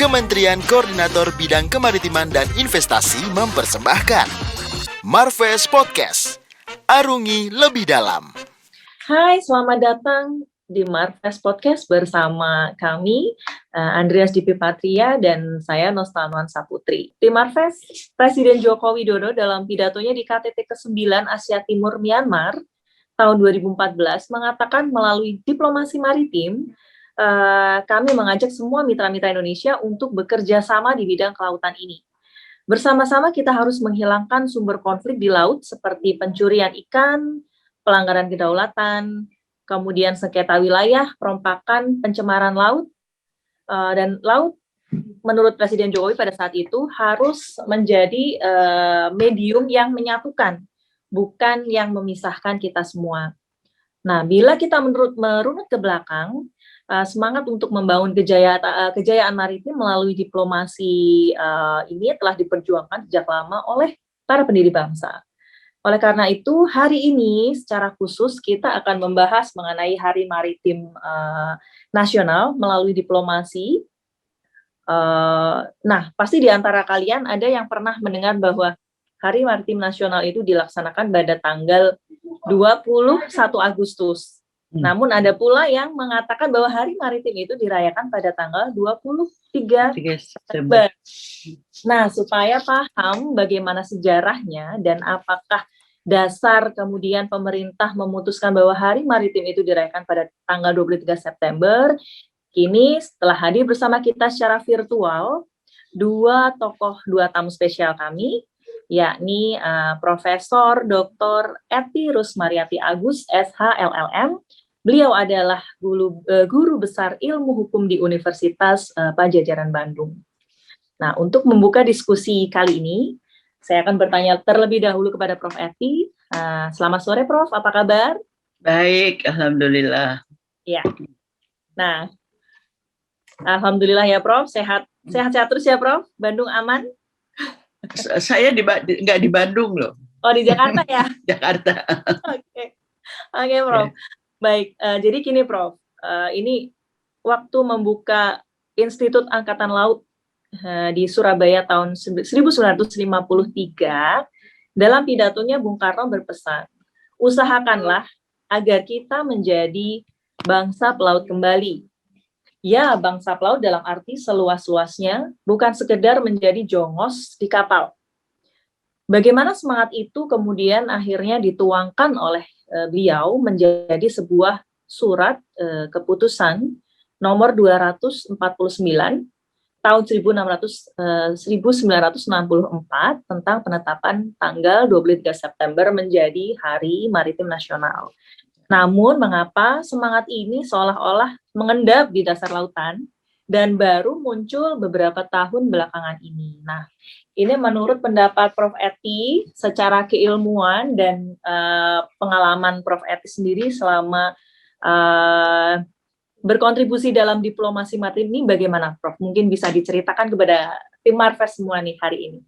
Kementerian Koordinator Bidang Kemaritiman dan Investasi mempersembahkan Marves Podcast, Arungi Lebih Dalam. Hai, selamat datang di Marves Podcast bersama kami, Andreas Dipi Patria dan saya Nostalwan Saputri. Di Marves, Presiden Joko Widodo dalam pidatonya di KTT ke-9 Asia Timur Myanmar tahun 2014 mengatakan melalui diplomasi maritim, kami mengajak semua mitra-mitra Indonesia untuk bekerja sama di bidang kelautan ini. Bersama-sama kita harus menghilangkan sumber konflik di laut seperti pencurian ikan, pelanggaran kedaulatan, kemudian sengketa wilayah, perompakan, pencemaran laut, dan laut menurut Presiden Jokowi pada saat itu harus menjadi medium yang menyatukan, bukan yang memisahkan kita semua. Nah, bila kita merunut ke belakang, semangat untuk membangun kejayaan maritim melalui diplomasi ini telah diperjuangkan sejak lama oleh para pendiri bangsa. Oleh karena itu, hari ini secara khusus kita akan membahas mengenai Hari Maritim Nasional melalui diplomasi. Nah, pasti di antara kalian ada yang pernah mendengar bahwa Hari Maritim Nasional itu dilaksanakan pada tanggal 21 Agustus. Namun ada pula yang mengatakan bahwa Hari Maritim itu dirayakan pada tanggal 23 September. Nah, supaya paham bagaimana sejarahnya dan apakah dasar kemudian pemerintah memutuskan bahwa Hari Maritim itu dirayakan pada tanggal 23 September, kini setelah hadir bersama kita secara virtual, dua tamu spesial kami, yakni Profesor Dr. Ety Rusmariati Agus, SH LLM. Beliau adalah guru besar ilmu hukum di Universitas Padjadjaran Bandung. Nah, untuk membuka diskusi kali ini, saya akan bertanya terlebih dahulu kepada Prof. Ety. Selamat sore, Prof. Apa kabar? Baik, alhamdulillah. Ya. Nah, alhamdulillah ya, Prof. Sehat-sehat terus ya, Prof. Bandung aman? Saya nggak di Bandung loh. Oh, di Jakarta ya? Jakarta. Oke, Prof. Yeah. Baik, jadi gini, Prof. Ini waktu membuka Institut Angkatan Laut di Surabaya tahun 1953, dalam pidatonya Bung Karno berpesan, usahakanlah agar kita menjadi bangsa pelaut kembali. Ya, bangsa pelaut dalam arti seluas-luasnya, bukan sekedar menjadi jongos di kapal. Bagaimana semangat itu kemudian akhirnya dituangkan oleh beliau menjadi sebuah surat keputusan nomor 249 tahun 1964 tentang penetapan tanggal 23 September menjadi Hari Maritim Nasional. Namun mengapa semangat ini seolah-olah mengendap di dasar lautan dan baru muncul beberapa tahun belakangan ini. Nah, ini menurut pendapat Prof. Ety secara keilmuan dan pengalaman Prof. Ety sendiri selama berkontribusi dalam diplomasi maritim ini bagaimana, Prof? Mungkin bisa diceritakan kepada tim Marves semua nih hari ini.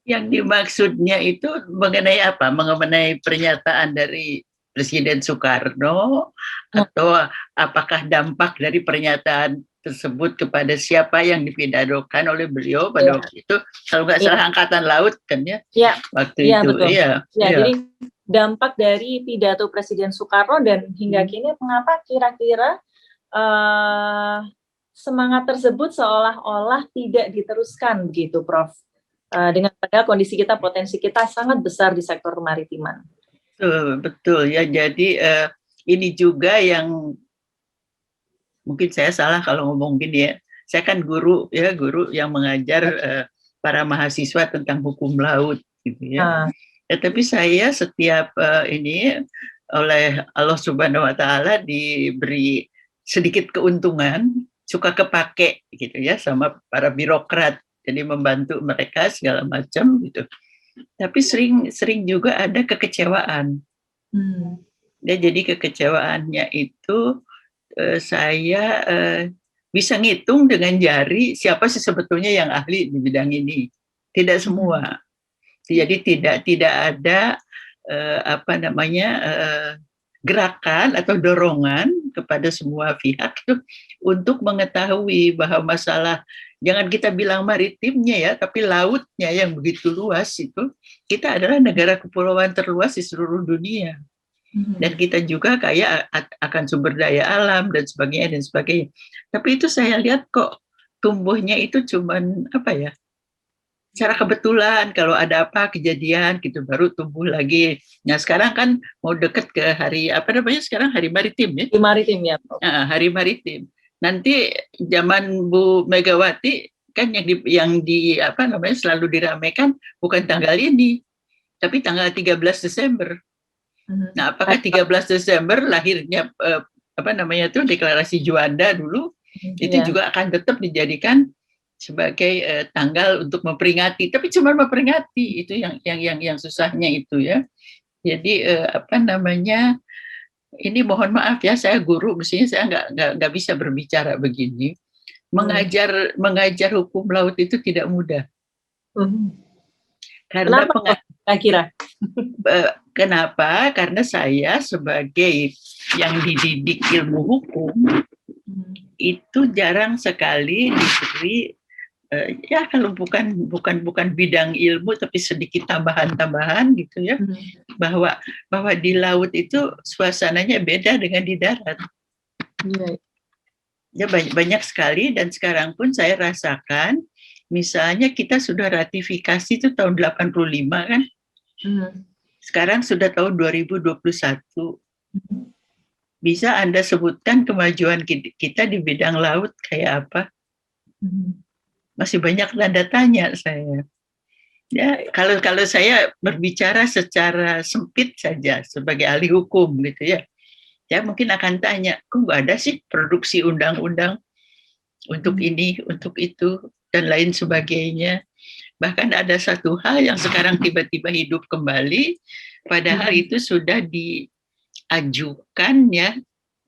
Yang dimaksudnya itu mengenai apa? Mengenai pernyataan dari Presiden Soekarno atau apakah dampak dari pernyataan tersebut kepada siapa yang dipidatokan oleh beliau pada waktu itu? Kalau nggak salah Angkatan Laut kan ya? Waktu itu. Betul. Jadi dampak dari pidato Presiden Soekarno dan hingga kini mengapa kira-kira semangat tersebut seolah-olah tidak diteruskan begitu, Prof? Dengan pada kondisi kita, potensi kita sangat besar di sektor kemaritiman. Betul ya. Jadi ini juga yang mungkin saya salah kalau ngomong gini ya. Saya kan guru yang mengajar para mahasiswa tentang hukum laut gitu ya. Tapi saya setiap ini oleh Allah Subhanahu wa taala diberi sedikit keuntungan, suka kepake gitu ya sama para birokrat. Jadi membantu mereka segala macam gitu. Tapi sering juga ada kekecewaan. Ya, jadi kekecewaannya itu saya bisa ngitung dengan jari siapa sih sebetulnya yang ahli di bidang ini. Tidak semua. Jadi tidak ada gerakan atau dorongan kepada semua pihak untuk mengetahui bahwa masalah jangan kita bilang maritimnya ya, tapi lautnya yang begitu luas itu, kita adalah negara kepulauan terluas di seluruh dunia. Dan kita juga kaya akan sumber daya alam dan sebagainya dan sebagainya. Tapi itu saya lihat kok tumbuhnya itu cuman apa ya? Secara kebetulan kalau ada apa kejadian gitu baru tumbuh lagi. Nah sekarang kan mau deket ke hari apa namanya sekarang hari maritim ya? Di maritim ya, Prof. Hari maritim. Nanti zaman Bu Megawati kan yang di apa namanya selalu diramaikan bukan tanggal ini, tapi tanggal 13 Desember. Nah, apakah 13 Desember lahirnya apa namanya itu deklarasi Juanda dulu itu juga akan tetap dijadikan sebagai tanggal untuk memperingati, tapi cuma memperingati itu yang susahnya itu ya. Jadi apa namanya ini mohon maaf ya saya guru mestinya saya nggak bisa berbicara begini. Mengajar hukum laut itu tidak mudah. Karena kenapa? Karena saya sebagai yang dididik ilmu hukum itu jarang sekali diberi ya kalau bukan bidang ilmu tapi sedikit tambahan gitu ya bahwa di laut itu suasananya beda dengan di darat. Ya banyak sekali dan sekarang pun saya rasakan misalnya kita sudah ratifikasi itu tahun 85 kan. Sekarang sudah tahun 2021. Bisa Anda sebutkan kemajuan kita di bidang laut kayak apa? Masih banyak tanda tanya saya. Ya, kalau saya berbicara secara sempit saja sebagai ahli hukum gitu ya. Ya mungkin akan tanya, kok nggak ada sih produksi undang-undang untuk ini, untuk itu dan lain sebagainya. Bahkan ada satu hal yang sekarang tiba-tiba hidup kembali, padahal itu sudah diajukan ya.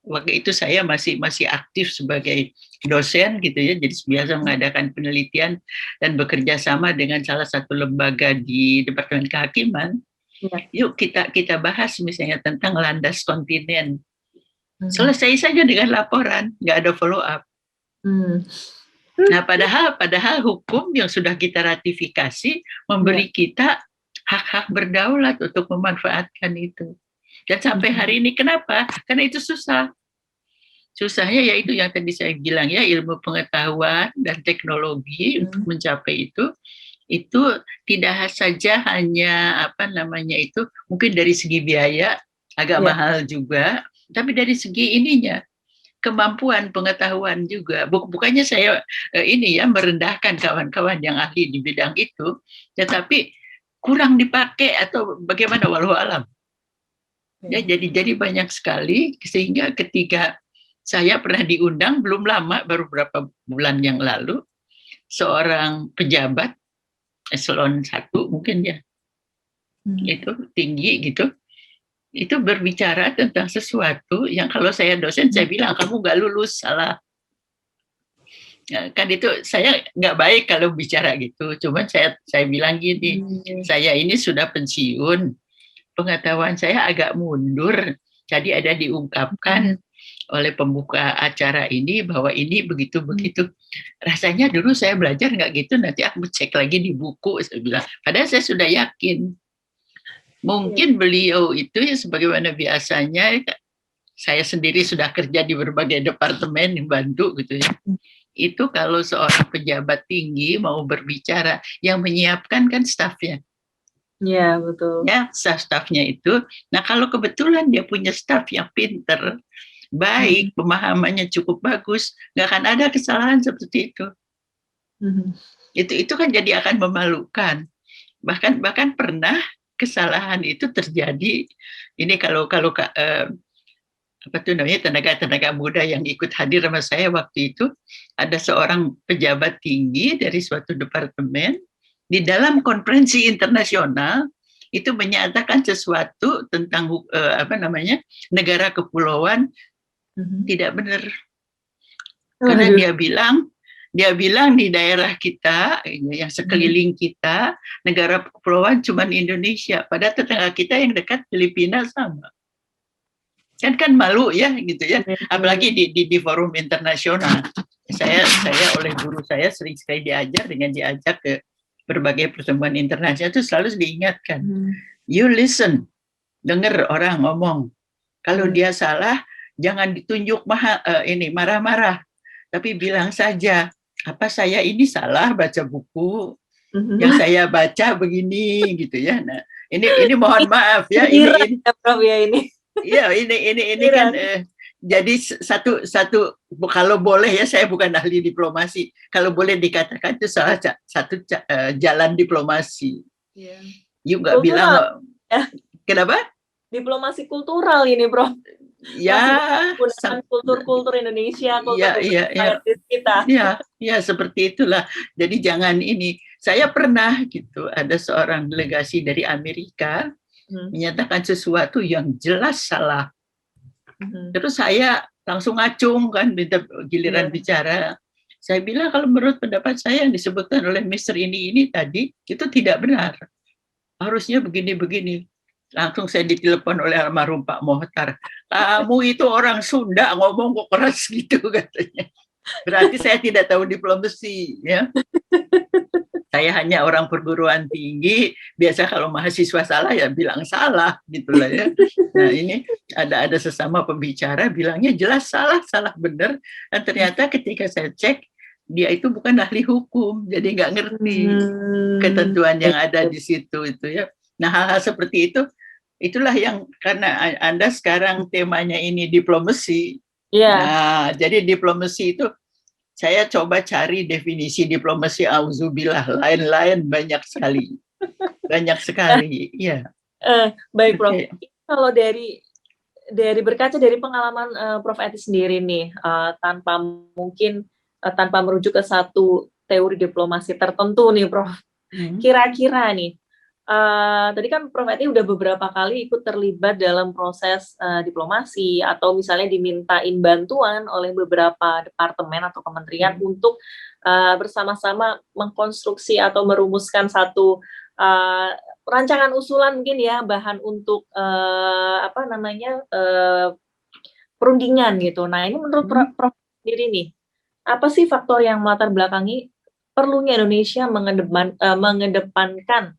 Waktu itu saya masih aktif sebagai dosen gitu ya, jadi biasa mengadakan penelitian dan bekerja sama dengan salah satu lembaga di Departemen Kehakiman. Yuk kita bahas misalnya tentang landas kontinen. Selesai saja dengan laporan, nggak ada follow up. Nah, padahal hukum yang sudah kita ratifikasi memberi kita hak-hak berdaulat untuk memanfaatkan itu. Dan sampai hari ini kenapa? Karena itu susah. Susahnya yaitu yang tadi saya bilang ya, ilmu pengetahuan dan teknologi untuk mencapai itu tidak saja hanya apa namanya itu mungkin dari segi biaya agak mahal juga, tapi dari segi ininya kemampuan pengetahuan juga. Bukannya saya ini ya merendahkan kawan-kawan yang ahli di bidang itu, tetapi kurang dipakai atau bagaimana walau alam. Ya, jadi banyak sekali sehingga ketika saya pernah diundang belum lama baru beberapa bulan yang lalu seorang pejabat eselon 1 mungkin ya itu tinggi gitu itu berbicara tentang sesuatu yang kalau saya dosen saya bilang kamu nggak lulus salah. Kan itu saya nggak baik kalau bicara gitu, cuman saya bilang gini, saya ini sudah pensiun, pengetahuan saya agak mundur, jadi ada diungkapkan oleh pembuka acara ini bahwa ini begitu-begitu. Rasanya dulu saya belajar nggak gitu, nanti aku cek lagi di buku, saya bilang. Padahal saya sudah yakin. Mungkin beliau itu ya sebagaimana biasanya, saya sendiri sudah kerja di berbagai departemen yang bantu gitu ya. Itu kalau seorang pejabat tinggi mau berbicara, yang menyiapkan kan stafnya. Ya, betul. Ya, staf-stafnya itu. Nah, kalau kebetulan dia punya staf yang pinter, baik, pemahamannya cukup bagus, nggak akan ada kesalahan seperti itu. Itu kan jadi akan memalukan. Bahkan pernah kesalahan itu terjadi. Ini kalau apa tuh namanya tenaga muda yang ikut hadir sama saya waktu itu, ada seorang pejabat tinggi dari suatu departemen di dalam konferensi internasional itu menyatakan sesuatu tentang apa namanya negara kepulauan tidak benar. Karena dia bilang di daerah kita yang sekeliling kita negara kepulauan cuma Indonesia, padahal tetangga kita yang dekat Filipina sama. Kan malu ya gitu ya, apalagi di forum internasional. saya oleh guru saya sering sekali diajak ke berbagai pertemuan internasional itu selalu diingatkan, you listen, dengar orang ngomong. Kalau dia salah, jangan ditunjuk marah-marah, tapi bilang saja, apa saya ini salah baca buku, yang saya baca begini gitu ya. Nah, ini mohon maaf ya, ini Prof ya ini. Iya, ini kan jadi satu kalau boleh ya, saya bukan ahli diplomasi. Kalau boleh dikatakan itu salah satu jalan diplomasi. Yeah. You nggak bilang kenapa? Diplomasi kultural ini, Prof. Ya, kultur Indonesia, kultur kita. Ya, seperti itulah. Jadi jangan ini. Saya pernah gitu, ada seorang delegasi dari Amerika menyatakan sesuatu yang jelas salah. Terus saya langsung ngacung kan, giliran bicara. Saya bilang kalau menurut pendapat saya yang disebutkan oleh Mister ini tadi itu tidak benar. Harusnya begini-begini. Langsung saya ditelepon oleh almarhum Pak Mohtar. Kamu itu orang Sunda ngomong kok keras gitu katanya. Berarti saya tidak tahu diplomasi ya. Saya hanya orang perguruan tinggi, biasa kalau mahasiswa salah ya bilang salah gitulah ya. Nah, ini ada sesama pembicara bilangnya jelas salah benar, dan ternyata ketika saya cek dia itu bukan ahli hukum, jadi nggak ngerti ketentuan yang ada di situ itu ya. Nah, hal-hal seperti itu itulah yang karena Anda sekarang temanya ini diplomasi. Nah, jadi diplomasi itu saya coba cari definisi diplomasi, auzubillah, lain-lain banyak sekali. Iya. Baik, Prof. Kalau dari berkaca dari pengalaman Prof Eti sendiri nih, tanpa merujuk ke satu teori diplomasi tertentu nih, Prof. Kira-kira nih, tadi kan Prof Eti udah beberapa kali ikut terlibat dalam proses diplomasi atau misalnya dimintain bantuan oleh beberapa departemen atau kementerian untuk bersama-sama mengkonstruksi atau merumuskan satu rancangan usulan mungkin ya, bahan untuk perundingan gitu. Nah, ini menurut Prof sendiri nih, apa sih faktor yang melatar belakangi perlunya Indonesia mengedepankan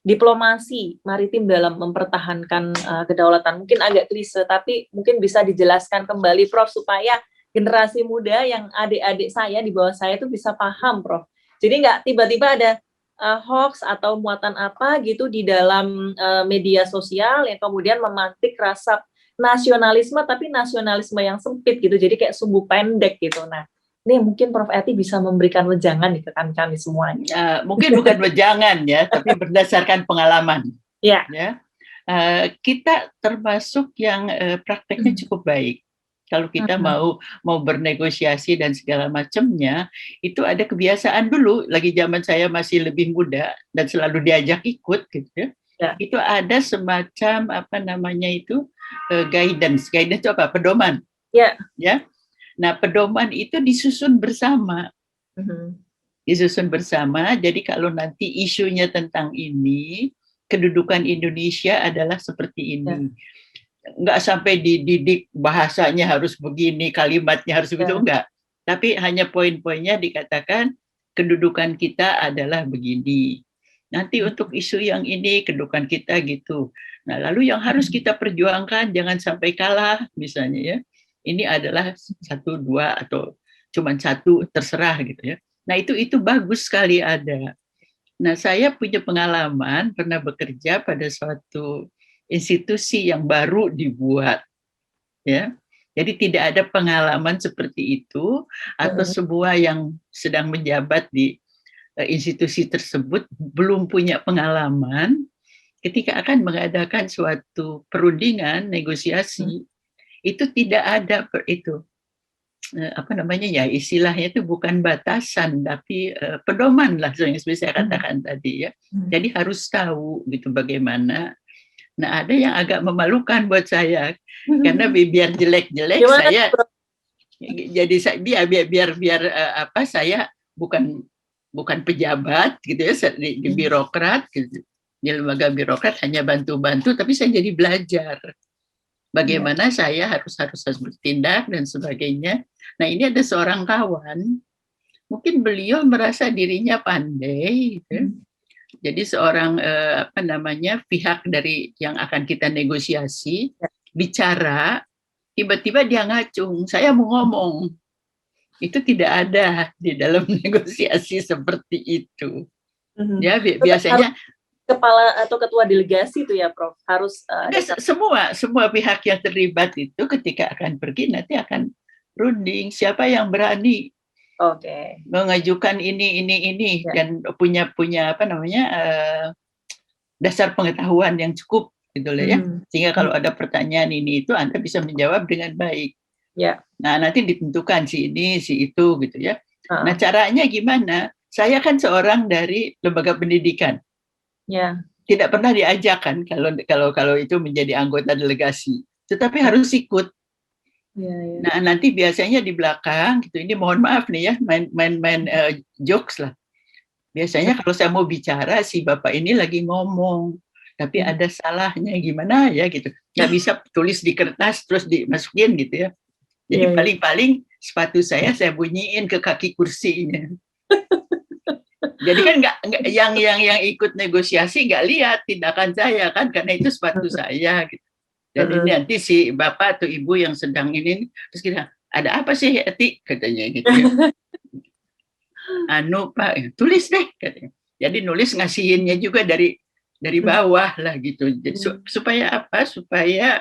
diplomasi maritim dalam mempertahankan kedaulatan? Mungkin agak klise, tapi mungkin bisa dijelaskan kembali, Prof, supaya generasi muda yang adik-adik saya di bawah saya itu bisa paham, Prof. Jadi nggak tiba-tiba ada hoax atau muatan apa gitu di dalam media sosial yang kemudian memantik rasa nasionalisme, tapi nasionalisme yang sempit gitu, jadi kayak sumbu pendek gitu. Nah, ini mungkin Prof Eti bisa memberikan wejangan nih ke kami semuanya. Mungkin bukan wejangan ya, tapi berdasarkan pengalaman. Ya. Kita termasuk yang prakteknya cukup baik. Kalau kita mau bernegosiasi dan segala macamnya, itu ada kebiasaan dulu. Lagi zaman saya masih lebih muda dan selalu diajak ikut, gitu ya. Itu ada semacam guidance. Guidance itu apa? Pedoman. Ya. Nah, pedoman itu disusun bersama. Disusun bersama, jadi kalau nanti isunya tentang ini, kedudukan Indonesia adalah seperti ini. Nggak sampai dididik bahasanya harus begini, kalimatnya harus begitu, enggak. Tapi hanya poin-poinnya dikatakan, kedudukan kita adalah begini. Nanti untuk isu yang ini, kedudukan kita gitu. Nah, lalu yang harus kita perjuangkan, jangan sampai kalah, misalnya ya. Ini adalah 1, 2 atau cuma 1, terserah gitu ya. Nah, itu bagus sekali ada. Nah, saya punya pengalaman pernah bekerja pada suatu institusi yang baru dibuat ya. Jadi tidak ada pengalaman seperti itu atau sebuah yang sedang menjabat di institusi tersebut belum punya pengalaman ketika akan mengadakan suatu perundingan negosiasi. Itu tidak ada istilahnya itu bukan batasan tapi pedoman lah yang seperti saya katakan tadi ya. Jadi harus tahu gitu bagaimana. Nah, ada yang agak memalukan buat saya karena biar jelek-jelek saya jadi saya bukan pejabat gitu ya di birokrat gitu. Di lembaga birokrat hanya bantu-bantu tapi saya jadi belajar. bagaimana saya harus bertindak dan sebagainya. Nah, ini ada seorang kawan, mungkin beliau merasa dirinya pandai, gitu. Jadi seorang pihak dari yang akan kita negosiasi bicara, tiba-tiba dia ngacung, saya mau ngomong. Itu tidak ada di dalam negosiasi seperti itu. Ya, biasanya kepala atau ketua delegasi itu ya, Prof, harus semua pihak yang terlibat itu ketika akan pergi nanti akan runding siapa yang berani mengajukan ini dan punya dasar pengetahuan yang cukup gitu loh ya, sehingga kalau ada pertanyaan ini itu Anda bisa menjawab dengan baik. Nah, nanti ditentukan si ini si itu gitu ya. Nah, caranya gimana? Saya kan seorang dari lembaga pendidikan. Tidak pernah diajak kan kalau itu menjadi anggota delegasi, tetapi harus ikut. Nah, nanti biasanya di belakang gitu, ini mohon maaf nih ya, main jokes lah. Biasanya kalau saya mau bicara si bapak ini lagi ngomong, tapi ada salahnya gimana ya gitu, nggak bisa tulis di kertas terus dimasukin gitu ya. Jadi paling-paling sepatu saya bunyiin ke kaki kursinya. Jadi kan nggak yang ikut negosiasi nggak lihat tindakan saya kan, karena itu sepatu saya gitu. Jadi nanti si bapak atau ibu yang sedang ini terus kita, ada apa sih Eti katanya gitu ya. Pak tulis deh katanya. Jadi nulis ngasihinnya juga dari bawah lah gitu. Jadi supaya apa? Supaya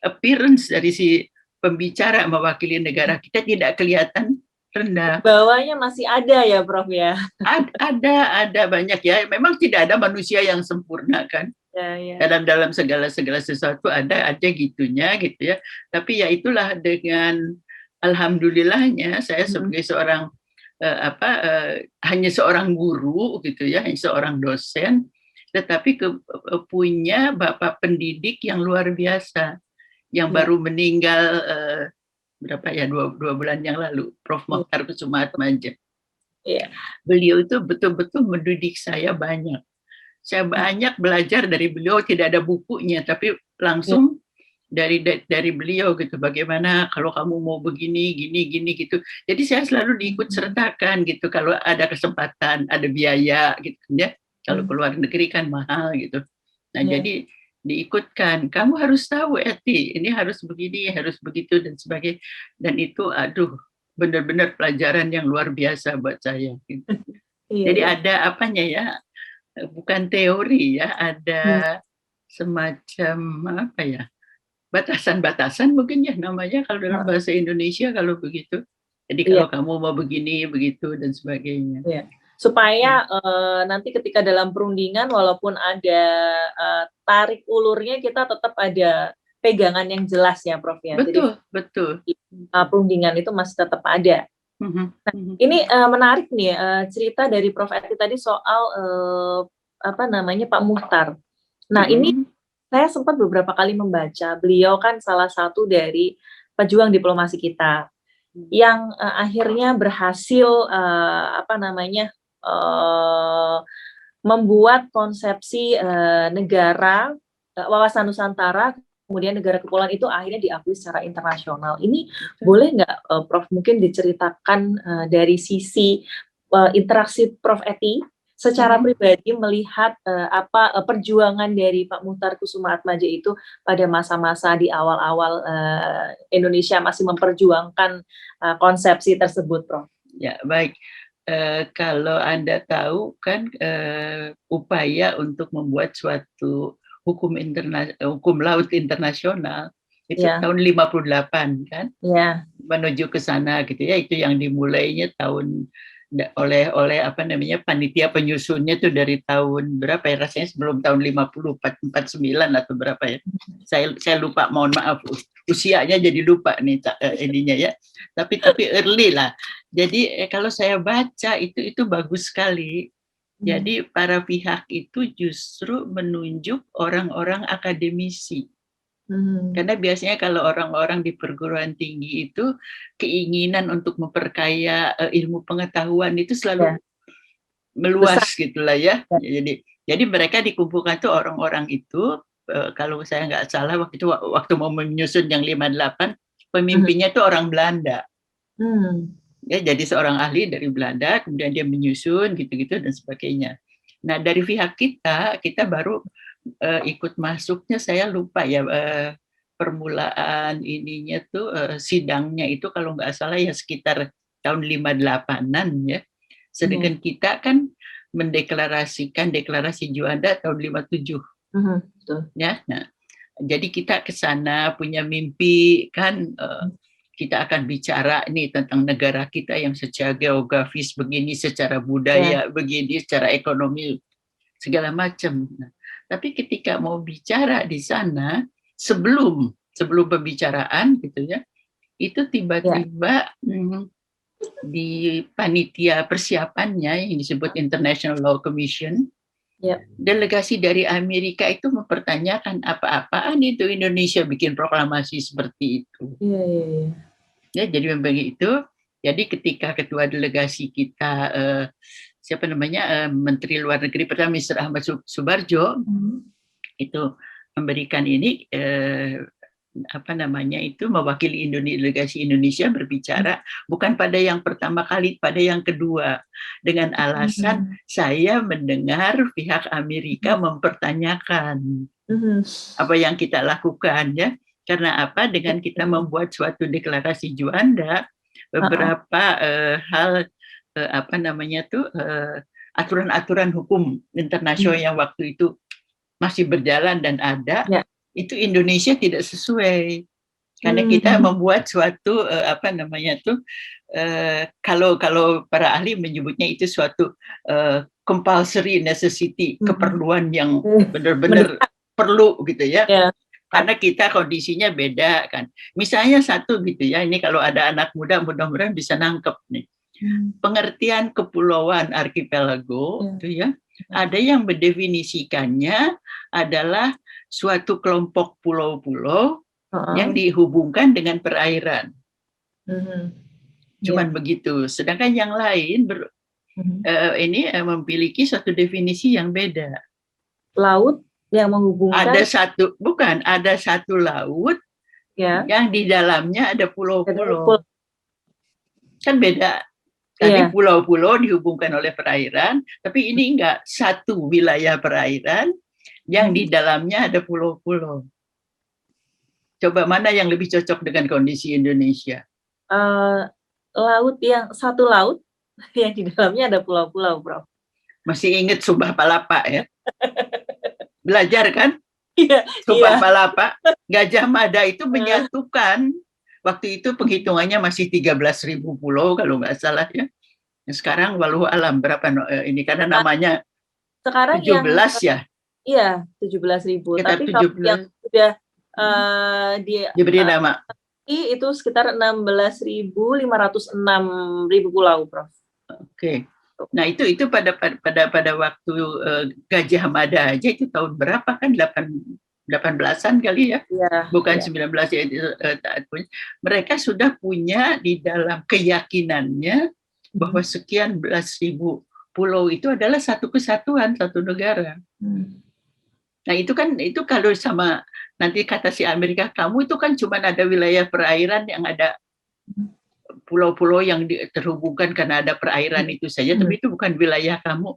appearance dari si pembicara mewakili negara kita tidak kelihatan rendah. Bawahnya masih ada ya, Prof ya. Ada banyak ya. Memang tidak ada manusia yang sempurna kan. Dalam segala sesuatu ada aja gitunya gitu ya. Tapi ya itulah, dengan alhamdulillahnya saya sebagai seorang hanya seorang guru gitu ya, hanya seorang dosen, tetapi punya bapak pendidik yang luar biasa yang baru meninggal berapa ya, dua bulan yang lalu, Prof. Mokhtar Kusumaatmadja. Beliau itu betul-betul mendidik saya banyak. Saya banyak belajar dari beliau, tidak ada bukunya, tapi langsung dari beliau gitu. Bagaimana kalau kamu mau begini, gini gitu. Jadi saya selalu diikut sertakan gitu. Kalau ada kesempatan, ada biaya gitu ya. Kalau keluar negeri kan mahal gitu. Nah jadi diikutkan, kamu harus tahu Eti, ini harus begini, harus begitu dan sebagainya. Dan itu benar-benar pelajaran yang luar biasa buat saya gitu. Jadi ada apanya ya, bukan teori ya, ada semacam apa ya, batasan-batasan mungkin ya namanya kalau dalam bahasa Indonesia kalau begitu. Jadi kalau kamu mau begini, begitu dan sebagainya. Supaya nanti ketika dalam perundingan walaupun ada tarik ulurnya, kita tetap ada pegangan yang jelas ya, Prof ya. Betul. Perundingan itu masih tetap ada. Nah, ini menarik nih cerita dari Prof Eti tadi soal Pak Muchtar. Nah, ini saya sempat beberapa kali membaca, beliau kan salah satu dari pejuang diplomasi kita yang akhirnya berhasil membuat konsepsi negara wawasan Nusantara, kemudian negara kepulauan itu akhirnya diakui secara internasional. Ini boleh nggak, Prof, mungkin diceritakan dari sisi interaksi Prof Eti secara pribadi melihat perjuangan dari Pak Muchtar Kusumaatmadja itu pada masa-masa di awal-awal Indonesia masih memperjuangkan konsepsi tersebut, Prof. Ya, baik. Kalau Anda tahu kan upaya untuk membuat suatu hukum laut internasional itu tahun 58 kan, menuju ke sana gitu ya. Itu yang dimulainya oleh panitia penyusunnya itu dari tahun berapa ya, rasanya sebelum tahun 49 atau berapa ya, saya lupa, mohon maaf, usianya jadi lupa nih ininya ya, tapi early lah. Jadi kalau saya baca itu bagus sekali. Jadi para pihak itu justru menunjuk orang-orang akademisi. Karena biasanya kalau orang-orang di perguruan tinggi itu keinginan untuk memperkaya ilmu pengetahuan itu selalu meluas gitulah ya. Jadi mereka dikumpulkan tuh orang-orang itu kalau saya nggak salah waktu itu waktu mau menyusun yang 58, pemimpinnya itu orang Belanda. Ya, jadi seorang ahli dari Belanda, kemudian dia menyusun gitu-gitu dan sebagainya. Nah, dari pihak kita baru ikut masuknya, saya lupa ya, permulaan ininya tuh sidangnya itu kalau nggak salah ya sekitar tahun 58-an ya. Sedangkan kita kan mendeklarasikan deklarasi Juanda tahun 57. Ya. Nah, jadi kita ke sana punya mimpi kan, kita akan bicara ini tentang negara kita yang secara geografis begini, secara budaya begini, secara ekonomi segala macam. Nah, tapi ketika mau bicara di sana, sebelum pembicaraan gitu ya, itu tiba-tiba di panitia persiapannya yang disebut International Law Commission, delegasi dari Amerika itu mempertanyakan apa-apaan itu Indonesia bikin proklamasi seperti itu. Ya, jadi memang itu. Jadi ketika ketua delegasi kita Menteri Luar Negeri pertama Mr. Ahmad Subarjo itu memberikan ini mewakili delegasi Indonesia berbicara bukan pada yang pertama kali, pada yang kedua, dengan alasan saya mendengar pihak Amerika mempertanyakan apa yang kita lakukan ya. Karena apa? Dengan kita membuat suatu deklarasi Juanda, beberapa hal aturan-aturan hukum internasional yang waktu itu masih berjalan dan ada, itu Indonesia tidak sesuai. Karena kita membuat suatu kalau para ahli menyebutnya itu suatu compulsory necessity, keperluan yang benar-benar perlu gitu ya. Karena kita kondisinya beda kan. Misalnya satu gitu ya, ini kalau ada anak muda mudah-mudahan bisa nangkep nih. Pengertian kepulauan archipelago itu ya, ada yang mendefinisikannya adalah suatu kelompok pulau-pulau yang dihubungkan dengan perairan. Cuman begitu. Sedangkan yang lain memiliki suatu definisi yang beda. Laut yang menghubungkan, ada satu laut yang di dalamnya ada pulau-pulau. Kan beda. Tadi pulau-pulau dihubungkan oleh perairan, tapi ini enggak, satu wilayah perairan yang di dalamnya ada pulau-pulau. Coba mana yang lebih cocok dengan kondisi Indonesia? Satu laut yang di dalamnya ada pulau-pulau, Prof. Masih ingat Subah Palapa ya? Belajar kan? Iya. Subah Palapa, Gajah Mada itu menyatukan. Waktu itu penghitungannya masih 13.000 pulau kalau nggak salah ya. Sekarang walau alam berapa ini karena namanya sekarang 17 ya. Iya, 17.000. Tapi kalau yang sudah diberi nama itu sekitar 16.506 pulau, Prof. Oke. Nah itu pada waktu Gajah Mada aja itu tahun berapa kan 18-an kali ya, bukan 19 ya. Mereka sudah punya di dalam keyakinannya bahwa sekian belas ribu pulau itu adalah satu kesatuan, satu negara. Nah itu kalau sama nanti kata si Amerika, kamu itu kan cuma ada wilayah perairan yang ada pulau-pulau yang terhubungkan karena ada perairan itu saja, tapi itu bukan wilayah kamu.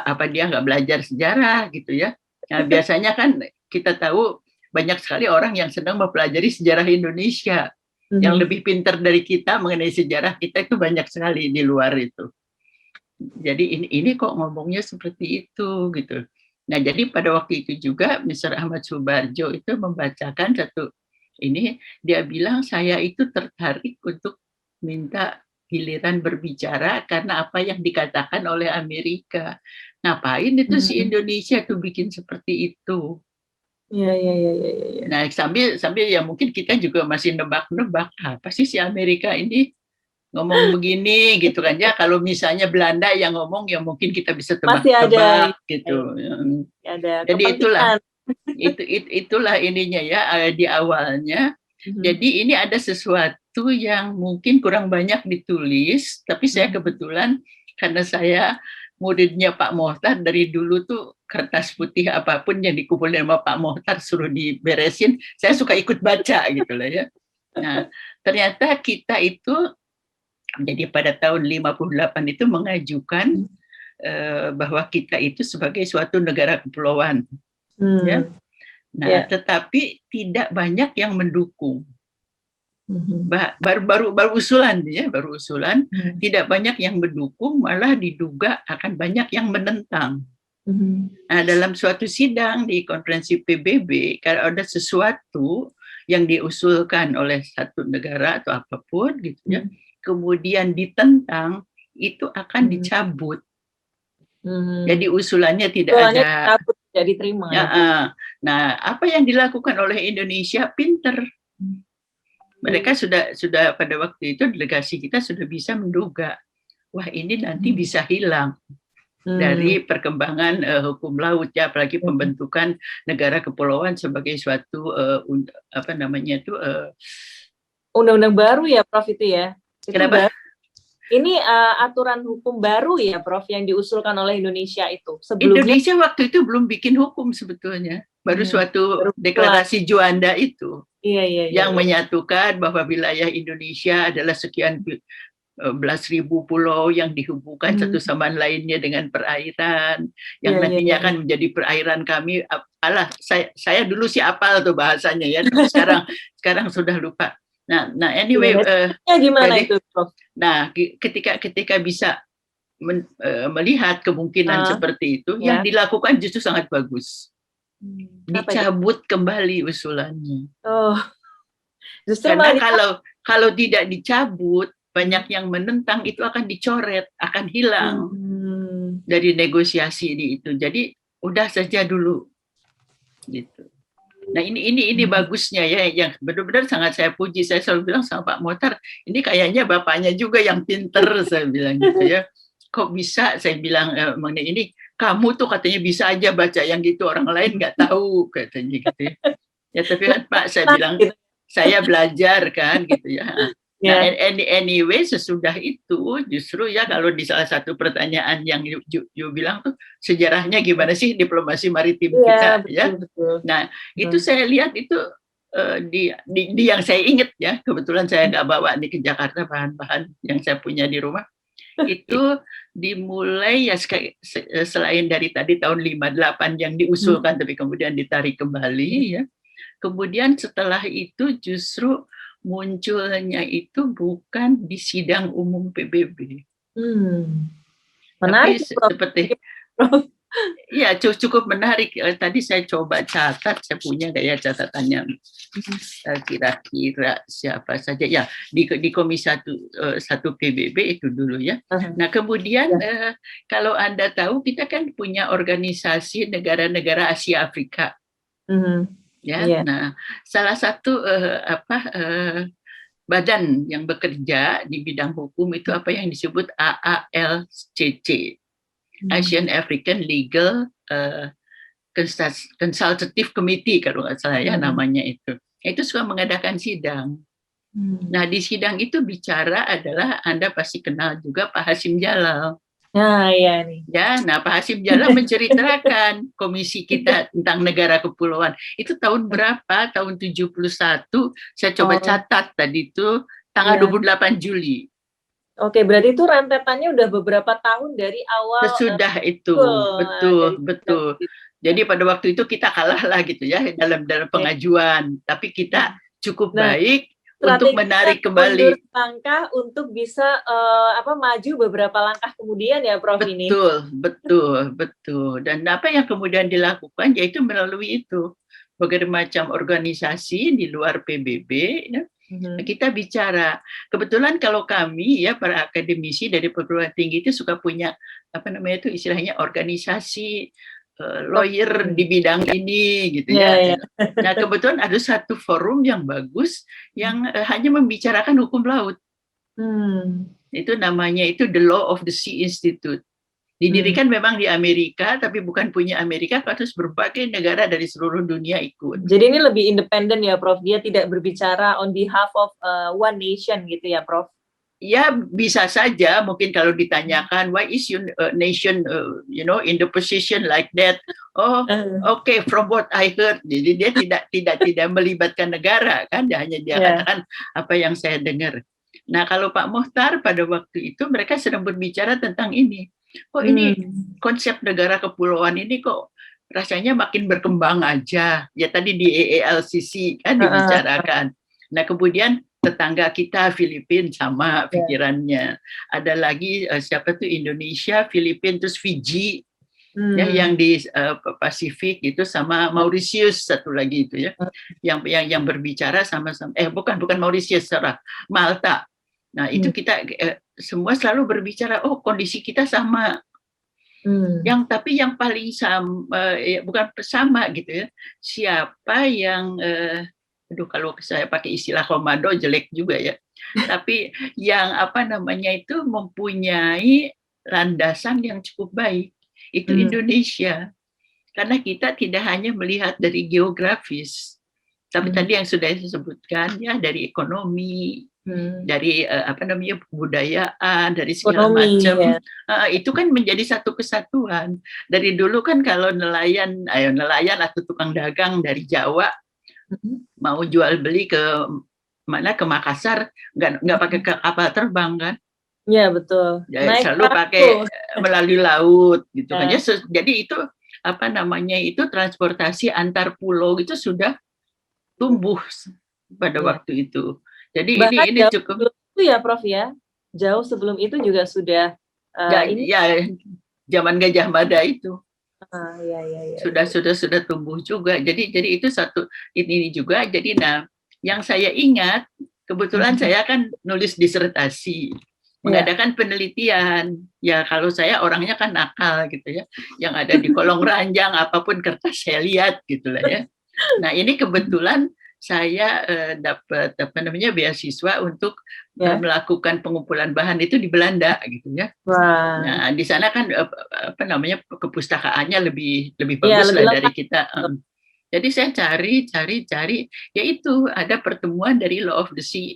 Apa dia nggak belajar sejarah gitu ya? Nah, biasanya kan kita tahu banyak sekali orang yang sedang mempelajari sejarah Indonesia. Yang lebih pintar dari kita mengenai sejarah kita itu banyak sekali di luar itu. Jadi ini kok ngomongnya seperti itu gitu. Nah jadi pada waktu itu juga Mr. Ahmad Subarjo itu membacakan satu ini, dia bilang saya itu tertarik untuk minta giliran berbicara karena apa yang dikatakan oleh Amerika. Ngapain itu si Indonesia tuh bikin seperti itu? Iya. Nah sambil ya mungkin kita juga masih nebak-nebak apa sih si Amerika ini ngomong begini gitu kan ya. Kalau misalnya Belanda yang ngomong ya mungkin kita bisa tebak-tebak gitu. Jadi itulah ininya ya di awalnya. Jadi ini ada sesuatu yang mungkin kurang banyak ditulis, tapi saya kebetulan karena saya muridnya Pak Mohtar dari dulu tuh kertas putih apapun yang dikumpulin sama Pak Mohtar suruh diberesin, saya suka ikut baca gitu lah ya. Nah, ternyata kita itu jadi pada tahun 58 itu mengajukan bahwa kita itu sebagai suatu negara kepulauan. Ya. Nah, tetapi tidak banyak yang mendukung. Baru usulan ya, baru usulan. Tidak banyak yang mendukung, malah diduga akan banyak yang menentang. Nah, dalam suatu sidang di konferensi PBB, kalau ada sesuatu yang diusulkan oleh satu negara atau apapun gitu ya, kemudian ditentang, itu akan dicabut. Jadi usulannya tidak ada. Tidak diterima. Ya, nah, apa yang dilakukan oleh Indonesia pinter. Mereka sudah pada waktu itu delegasi kita sudah bisa menduga, wah ini nanti bisa hilang dari perkembangan hukum laut ya, apalagi pembentukan negara kepulauan sebagai suatu undang-undang baru ya, Prof, itu ya. Kenapa? Ini aturan hukum baru ya, Prof, yang diusulkan oleh Indonesia itu. Sebelumnya Indonesia waktu itu belum bikin hukum sebetulnya, baru suatu deklarasi Juanda itu, yang menyatukan bahwa wilayah Indonesia adalah sekian belas ribu pulau yang dihubungkan satu sama lainnya dengan perairan, yang nantinya akan menjadi perairan kami. Saya dulu sih apal tuh bahasanya ya, sekarang sudah lupa. Nah anyway, gimana itu, Prof? Nah, ketika bisa melihat kemungkinan seperti itu, yang dilakukan justru sangat bagus. Dicabut kembali usulannya. Karena kalau tidak dicabut, banyak yang menentang, itu akan dicoret, akan hilang dari negosiasi itu. Jadi udah saja dulu, gitu. Nah ini bagusnya ya, yang benar-benar sangat saya puji. Saya selalu bilang sama Pak Mohtar, ini kayaknya bapaknya juga yang pinter, saya bilang gitu ya. Kok bisa, saya bilang mengenai ini, kamu tuh katanya bisa aja baca yang gitu, orang lain nggak tahu katanya gitu ya. Ya tapi kan Pak, saya bilang saya belajar kan gitu ya. Nah anyway, sesudah itu justru ya, kalau di salah satu pertanyaan yang you bilang tuh, sejarahnya gimana sih diplomasi maritim kita, betul, ya. Betul. Nah itu saya lihat itu di yang saya ingat ya, kebetulan saya nggak bawa nih ke Jakarta bahan-bahan yang saya punya di rumah. Itu dimulai ya, selain dari tadi tahun 58 yang diusulkan tapi kemudian ditarik kembali ya. Kemudian setelah itu justru munculnya itu bukan di sidang umum PBB. Menarik. Tapi seperti ya cukup menarik. Tadi saya coba catat, saya punya kayak catatannya kira-kira siapa saja ya di Komisi 1 PBB itu dulu ya. Nah kemudian kalau Anda tahu, kita kan punya organisasi negara-negara Asia Afrika. Ya, nah salah satu badan yang bekerja di bidang hukum itu apa yang disebut AALCC, Asian African Legal Consultative Committee kalau nggak salah ya namanya itu. Itu suka mengadakan sidang. Nah di sidang itu bicara adalah, Anda pasti kenal juga Pak Hasim Jalal. Nah, iya nih. Ya, nah Pak Hasim Jalal menceritakan komisi kita tentang negara kepulauan. Itu tahun berapa? Tahun 71. Saya coba catat tadi itu tanggal 28 Juli. Oke, berarti itu rentetannya udah beberapa tahun dari awal. Sesudah itu, betul. Jadi pada waktu itu kita kalah lah gitu ya dalam pengajuan, tapi kita cukup baik untuk menarik kembali langkah untuk bisa maju beberapa langkah kemudian ya, Prof. Ini. Betul. Dan apa yang kemudian dilakukan yaitu melalui itu berbagai macam organisasi di luar PBB ya. Kita bicara, kebetulan kalau kami ya para akademisi dari perguruan tinggi itu suka punya istilahnya organisasi lawyer di bidang ini gitu ya. Nah kebetulan ada satu forum yang bagus yang hanya membicarakan hukum laut. Itu namanya itu The Law of the Sea Institute. Didirikan memang di Amerika, tapi bukan punya Amerika, terus berbagai negara dari seluruh dunia ikut. Jadi ini lebih independen ya, Prof. Dia tidak berbicara on behalf of one nation gitu ya, Prof. Ya bisa saja mungkin kalau ditanyakan why is your nation in the position like that, oh okay, from what I heard, jadi dia tidak melibatkan negara kan, hanya dia katakan apa yang saya dengar. Nah kalau Pak Mokhtar pada waktu itu mereka sedang berbicara tentang ini, ini konsep negara kepulauan ini kok rasanya makin berkembang aja, ya tadi di EELCC kan dibicarakan. Nah kemudian tetangga kita Filipina sama pikirannya. Ada lagi siapa tuh Indonesia, Filipina, terus Fiji, ya yang di Pasifik itu sama Mauritius satu lagi itu ya, yang berbicara sama-sama. Bukan Mauritius, salah, Malta. Nah itu kita semua selalu berbicara, oh kondisi kita sama. Tapi yang paling sama, bukan sama gitu ya. Siapa yang kalau saya pakai istilah komando jelek juga ya. Tapi yang itu mempunyai landasan yang cukup baik itu Indonesia. Karena kita tidak hanya melihat dari geografis, tapi tadi yang sudah disebutkan ya dari ekonomi, dari kebudayaan, dari segala macam. Itu kan menjadi satu kesatuan. Dari dulu kan kalau nelayan atau tukang dagang dari Jawa mau jual beli ke Makassar nggak pakai kapal terbang kan? Iya betul. Selalu pakai melalui laut gitu kan. Jadi itu itu transportasi antar pulau itu sudah tumbuh pada waktu itu. Jadi bahkan ini cukup itu ya Prof ya. Jauh sebelum itu juga sudah zaman Gajah Mada itu. Sudah tumbuh juga. Jadi itu satu ini juga. Jadi yang saya ingat kebetulan saya kan nulis disertasi, mengadakan penelitian. Ya kalau saya orangnya kan nakal gitu ya. Yang ada di kolong ranjang apapun kertas saya lihat gitu lah ya. Nah, ini kebetulan saya dapat beasiswa untuk melakukan pengumpulan bahan itu di Belanda gitu ya. Nah di sana kan kepustakaannya lebih bagus lah dari kita. Jadi saya cari, yaitu ada pertemuan dari Law of the Sea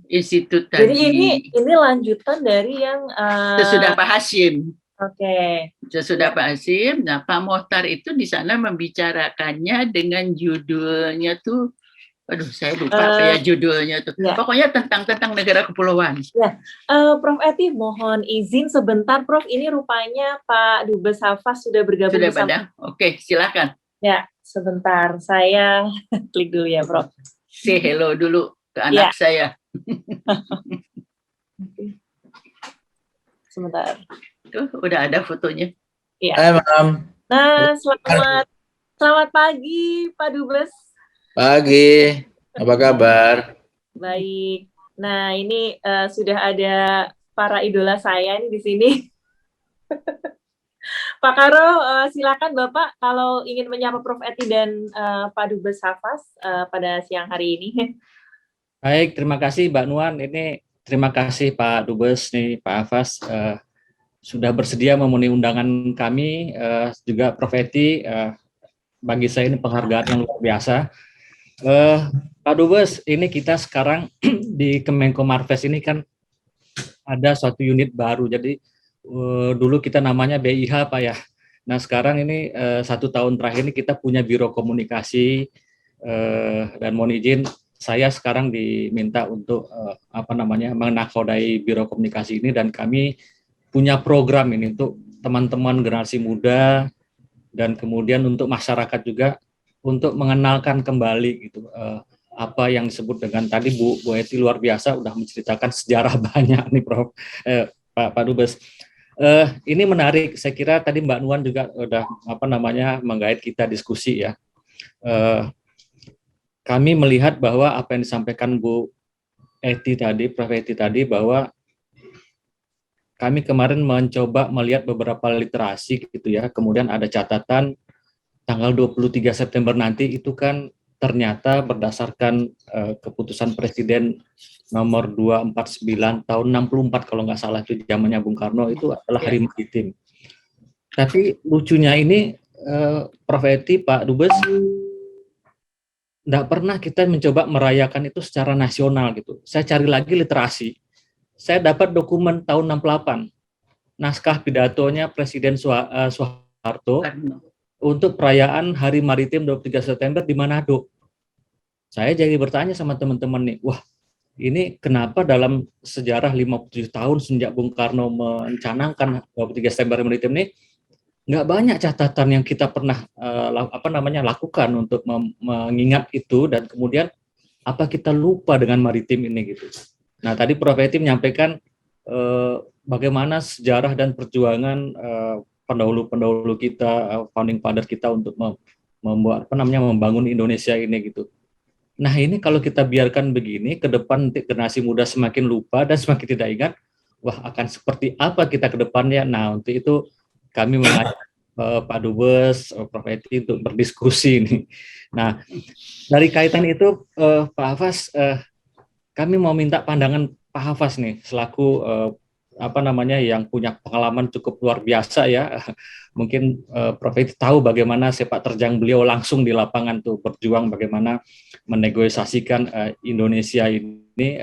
Institute tadi. Jadi ini lanjutan dari yang sesudah Pak Hasyim. Sesudah Pak Hasyim, nah Pak Mokhtar itu di sana membicarakannya dengan judulnya tuh, saya lupa apa ya judulnya tuh. Pokoknya tentang negara kepulauan. Prof Eti, mohon izin sebentar, Prof. Ini rupanya Pak Dubes Hafaz sudah bergabung bersama. Oke, silakan. Ya, sebentar. Saya klik dulu ya, Prof. Say hello dulu ke anak saya. Sebentar. Tuh, udah ada fotonya. Iya. Hai, Mam. Nah, selamat pagi, Pak Dubes. Pagi. Apa kabar? Baik. Nah, ini sudah ada para idola saya nih di sini. Pak Karo, silakan Bapak kalau ingin menyapa Prof Eti dan Pak Dubes Hafaz pada siang hari ini. Baik, terima kasih Mbak Nuan. Ini terima kasih Pak Dubes nih, Pak Hafaz sudah bersedia memenuhi undangan kami, juga Prof Eti. Bagi saya ini penghargaan yang luar biasa. Pak Dubes, ini kita sekarang di Kemenko Marves ini kan ada suatu unit baru. Jadi dulu kita namanya BIH Pak ya. Nah sekarang ini 1 tahun terakhir ini kita punya Biro Komunikasi dan mohon izin saya sekarang diminta untuk menakodai Biro Komunikasi ini, dan kami punya program ini untuk teman-teman generasi muda dan kemudian untuk masyarakat juga untuk mengenalkan kembali gitu apa yang disebut dengan tadi Bu Eti luar biasa udah menceritakan sejarah banyak nih Prof. Pak Dubes. Ini menarik, saya kira tadi Mbak Nuan juga udah menggait kita diskusi ya. Kami melihat bahwa apa yang disampaikan Bu Eti tadi, Prof Eti tadi, bahwa kami kemarin mencoba melihat beberapa literasi gitu ya, kemudian ada catatan tanggal 23 September nanti itu kan ternyata berdasarkan keputusan Presiden nomor 249 tahun 64 kalau nggak salah, itu zamannya Bung Karno, itu adalah hari maritim. Tapi lucunya ini Prof Eti, Pak Dubes, nggak pernah kita mencoba merayakan itu secara nasional gitu. Saya cari lagi literasi, saya dapat dokumen tahun 68, naskah pidatonya Presiden Soeharto untuk perayaan Hari Maritim 23 September di Manado. Saya jadi bertanya sama teman-teman nih, wah ini kenapa dalam sejarah 57 tahun sejak Bung Karno mencanangkan 23 September Maritim ini nggak banyak catatan yang kita pernah lakukan untuk mengingat itu, dan kemudian apa kita lupa dengan maritim ini gitu. Nah tadi Prof. Eti menyampaikan bagaimana sejarah dan perjuangan pendahulu-pendahulu kita, founding father kita untuk membangun Indonesia ini gitu. Nah ini kalau kita biarkan begini, ke depan generasi muda semakin lupa dan semakin tidak ingat, wah akan seperti apa kita ke depannya. Nah untuk itu kami mengajak Pak Dubes, Prof. Eti untuk berdiskusi ini. Nah dari kaitan itu Pak Hafaz, kami mau minta pandangan Pak Hafaz nih selaku yang punya pengalaman cukup luar biasa ya. Mungkin Prof. Eti tahu bagaimana sepak terjang beliau langsung di lapangan tuh berjuang bagaimana menegosiasikan Indonesia ini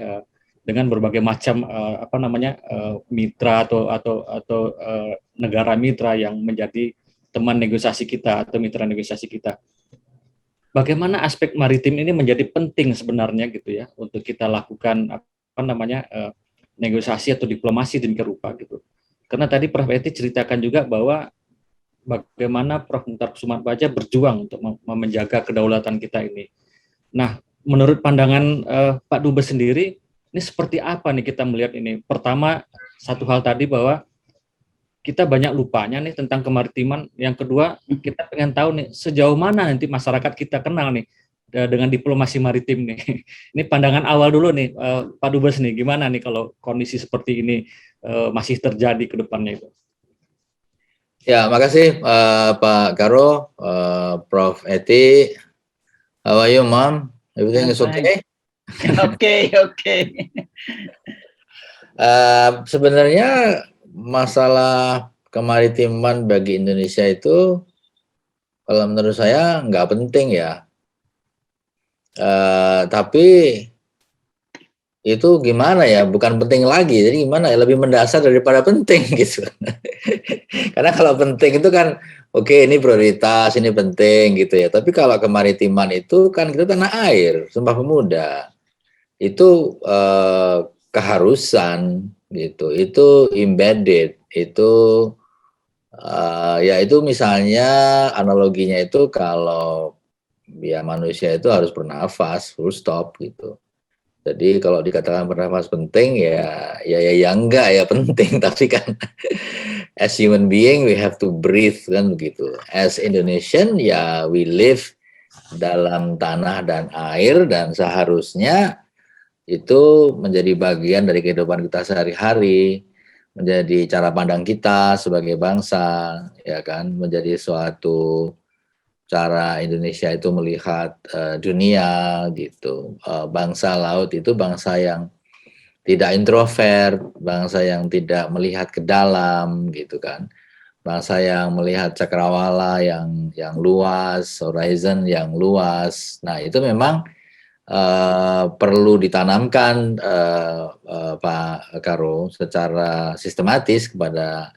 dengan berbagai macam mitra atau negara mitra yang menjadi teman negosiasi kita atau mitra negosiasi kita. Bagaimana aspek maritim ini menjadi penting sebenarnya gitu ya untuk kita lakukan negosiasi atau diplomasi demikian rupa gitu. Karena tadi Prof. Eti ceritakan juga bahwa bagaimana Prof. Muhtar Kusumaatmadja berjuang untuk menjaga kedaulatan kita ini. Nah, menurut pandangan Pak Dubes sendiri, ini seperti apa nih kita melihat ini? Pertama, satu hal tadi bahwa kita banyak lupanya nih tentang kemaritiman. Yang kedua, kita pengen tahu nih sejauh mana nanti masyarakat kita kenal nih dengan diplomasi maritim nih. Ini pandangan awal dulu nih, Pak Dubes nih, gimana nih kalau kondisi seperti ini masih terjadi ke depannya itu? Ya, makasih Pak Karo, Prof. Eti. How are you, Mom? Everything is okay? Okay. Sebenarnya masalah kemaritiman bagi Indonesia itu, kalau menurut saya nggak penting ya. Tapi itu gimana ya, bukan penting lagi, jadi gimana ya, lebih mendasar daripada penting gitu. Karena kalau penting itu kan oke, ini prioritas, ini penting gitu ya, tapi kalau kemaritiman itu kan kita tanah air, Sumpah Pemuda itu keharusan gitu, itu embedded, itu ya itu misalnya analoginya itu kalau ya manusia itu harus bernafas, full stop gitu. Jadi kalau dikatakan bernafas penting ya enggak ya penting, tapi kan as human being we have to breathe kan begitu. As Indonesian ya we live dalam tanah dan air, dan seharusnya itu menjadi bagian dari kehidupan kita sehari-hari, menjadi cara pandang kita sebagai bangsa, ya kan, menjadi suatu cara Indonesia itu melihat dunia gitu. Bangsa laut itu bangsa yang tidak introvert, bangsa yang tidak melihat ke dalam gitu kan. Bangsa yang melihat cakrawala yang luas, horizon yang luas. Nah, itu memang perlu ditanamkan Pak Karo secara sistematis kepada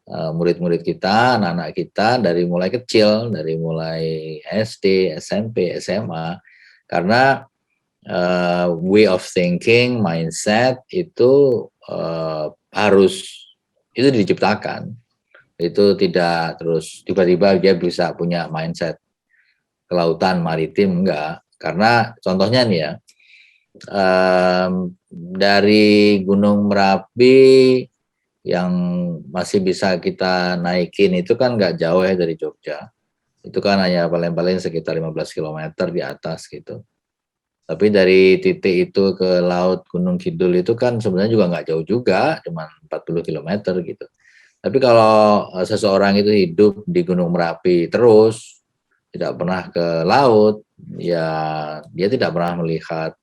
murid-murid kita, anak-anak kita dari mulai kecil, dari mulai SD, SMP, SMA, karena way of thinking, mindset itu harus itu diciptakan. Itu tidak terus tiba-tiba dia bisa punya mindset kelautan maritim, enggak. Karena contohnya nih ya, dari Gunung Merapi yang masih bisa kita naikin itu kan nggak jauh ya dari Jogja. Itu kan hanya paling-paling sekitar 15 km di atas gitu. Tapi dari titik itu ke Laut Gunung Kidul itu kan sebenarnya juga nggak jauh juga, cuma 40 km gitu. Tapi kalau seseorang itu hidup di Gunung Merapi terus, tidak pernah ke laut, ya dia tidak pernah melihat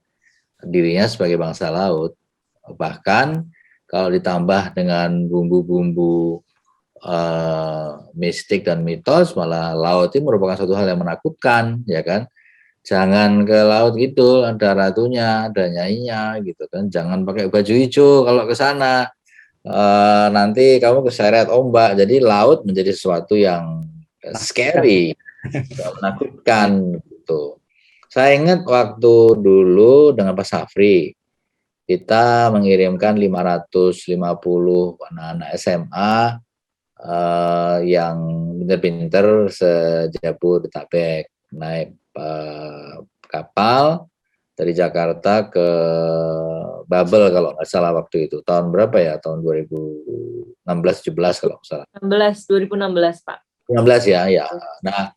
dirinya sebagai bangsa laut. Bahkan kalau ditambah dengan bumbu-bumbu mistik dan mitos, malah laut itu merupakan suatu hal yang menakutkan, ya kan? Jangan ke laut gitu, ada ratunya, ada nyainya gitu kan. Jangan pakai baju hijau kalau ke sana. Nanti kamu keseret ombak. Jadi laut menjadi sesuatu yang scary, menakutkan gitu. Saya ingat waktu dulu dengan Pak Safri, kita mengirimkan 550 anak-anak SMA yang pinter-pinter sejabodetabek naik kapal dari Jakarta ke Babel kalau nggak salah waktu itu. Tahun berapa ya? Tahun 2016-17 kalau nggak salah. 2016 Pak. 2016 ya, ya. Nah,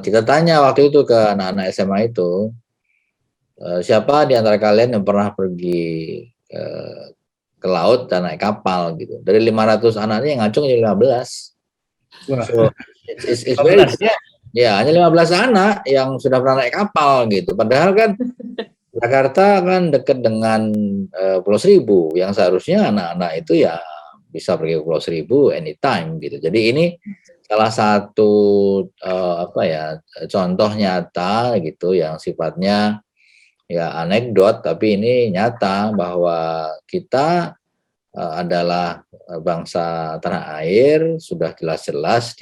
kita tanya waktu itu ke anak-anak SMA itu, siapa di antara kalian yang pernah pergi ke laut dan naik kapal gitu. Dari 500 anaknya yang ngacung jadi 15. So, it's very bad. Ya, hanya 15 anak yang sudah pernah naik kapal gitu. Padahal kan Jakarta kan dekat dengan Pulau Seribu, yang seharusnya anak-anak itu ya bisa pergi ke Pulau Seribu anytime gitu. Jadi ini salah satu contoh nyata gitu yang sifatnya ya anekdot, tapi ini nyata bahwa kita adalah bangsa tanah air, sudah jelas-jelas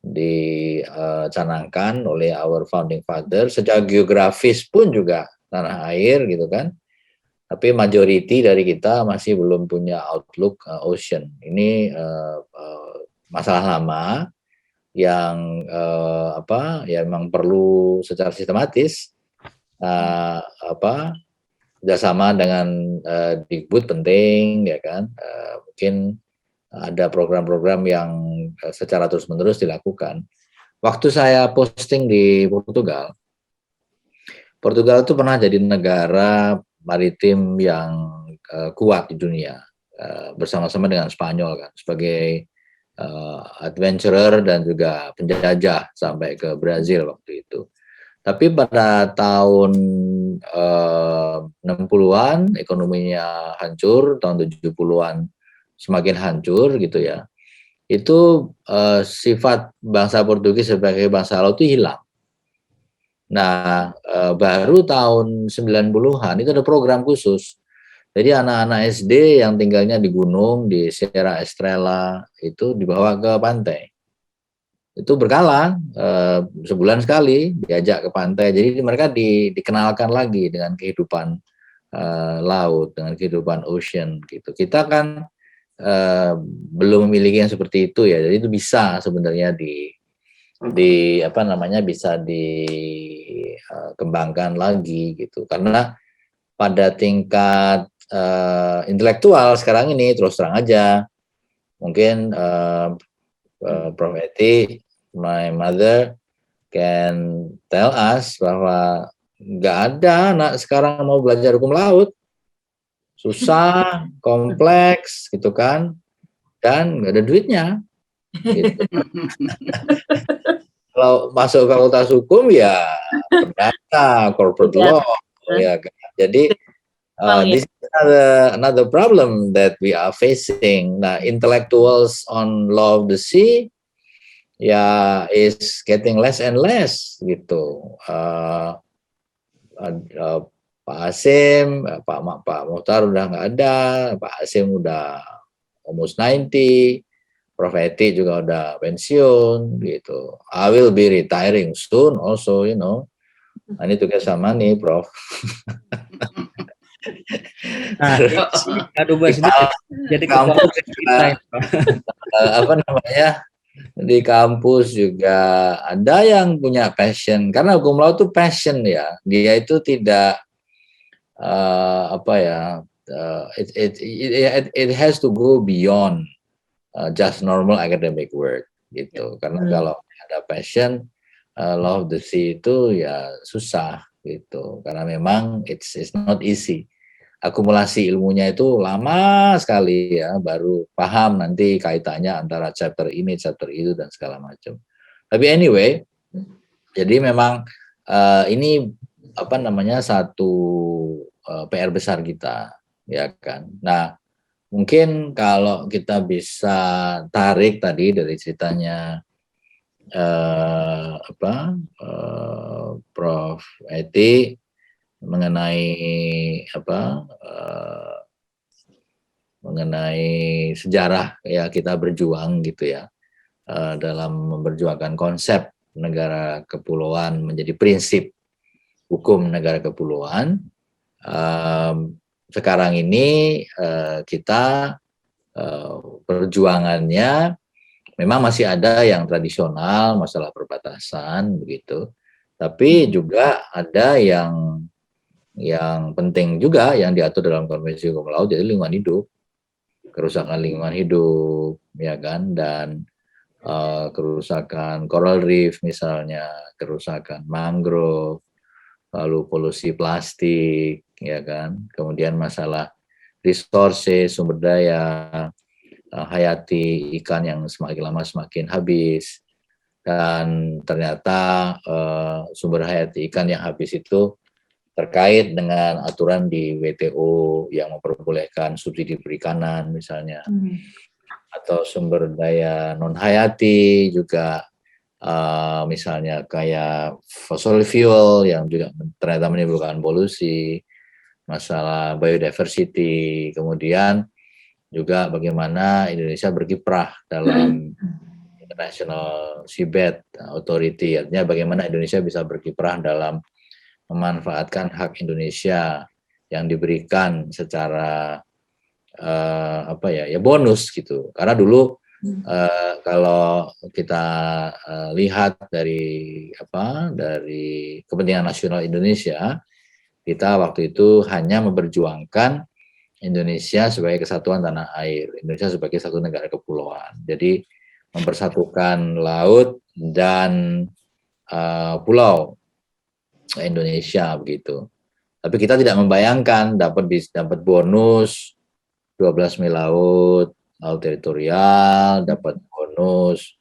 dicanangkan oleh our founding father. Secara geografis pun juga tanah air gitu kan, tapi majority dari kita masih belum punya outlook ocean. Ini masalah lama yang ya memang perlu secara sistematis kerjasama dengan Dikbud penting ya kan. Mungkin ada program-program yang secara terus-menerus dilakukan. Waktu saya posting di Portugal itu pernah jadi negara maritim yang kuat di dunia, bersama-sama dengan Spanyol kan, sebagai adventurer dan juga penjajah sampai ke Brazil waktu itu. Tapi pada tahun 60-an ekonominya hancur, tahun 70-an semakin hancur gitu ya. Itu sifat bangsa Portugis sebagai bangsa laut itu hilang. Nah, baru tahun 90-an itu ada program khusus. Jadi anak-anak SD yang tinggalnya di gunung, di Sierra Estrela, itu dibawa ke pantai. Itu berkala, sebulan sekali diajak ke pantai. Jadi mereka dikenalkan lagi dengan kehidupan laut, dengan kehidupan ocean gitu. Kita kan belum memiliki yang seperti itu ya. Jadi itu bisa sebenarnya bisa dikembangkan lagi gitu. Karena pada tingkat intelektual sekarang ini terus terang aja, mungkin Prof. Eti, my mother can tell us bahwa nggak ada anak sekarang mau belajar hukum laut, susah, kompleks gitu kan, dan nggak ada duitnya. Gitu. Kalau masuk fakultas hukum ya perdata, corporate law, ya kan. Jadi this is another problem that we are facing. Nah, intellectuals on law of the sea ya is getting less and less gitu. Pak Hasim, Pak Muhtar udah nggak ada, Pak Hasim udah almost 90, Prof. Eti juga udah pensiun gitu. I will be retiring soon also, you know. I need to get some money, Prof. Nah, jadi kampus juga, di kampus juga ada yang punya passion, karena hukum laut itu passion ya. Dia itu tidak it has to go beyond just normal academic work gitu. Karena kalau ada passion, law of the sea itu ya susah gitu. Karena memang it's not easy. Akumulasi ilmunya itu lama sekali ya, baru paham nanti kaitannya antara chapter ini, chapter itu dan segala macam. Tapi anyway, jadi memang ini satu PR besar kita, ya kan. Nah, mungkin kalau kita bisa tarik tadi dari ceritanya Prof. Eti mengenai mengenai sejarah ya kita berjuang gitu ya, dalam memperjuangkan konsep negara kepulauan menjadi prinsip hukum negara kepulauan. Sekarang ini kita perjuangannya memang masih ada yang tradisional, masalah perbatasan begitu, tapi juga ada yang penting juga yang diatur dalam Konvensi Hukum Laut, yaitu lingkungan hidup, kerusakan lingkungan hidup, ya kan, dan kerusakan coral reef misalnya, kerusakan mangrove, lalu polusi plastik, ya kan, kemudian masalah resources, sumber daya hayati ikan yang semakin lama semakin habis, dan ternyata sumber hayati ikan yang habis itu terkait dengan aturan di WTO yang memperbolehkan subsidi perikanan misalnya, atau sumber daya non hayati juga, misalnya kayak fossil fuel yang juga ternyata menimbulkan polusi, masalah biodiversity, kemudian juga bagaimana Indonesia berkiprah dalam International Seabed Authority, artinya bagaimana Indonesia bisa berkiprah dalam memanfaatkan hak Indonesia yang diberikan secara bonus gitu. Karena dulu kalau kita lihat dari kepentingan nasional Indonesia, kita waktu itu hanya memperjuangkan Indonesia sebagai kesatuan tanah air, Indonesia sebagai satu negara kepulauan. Jadi mempersatukan laut dan pulau Indonesia begitu. Tapi kita tidak membayangkan dapat bonus 12 mil laut teritorial, dapat bonus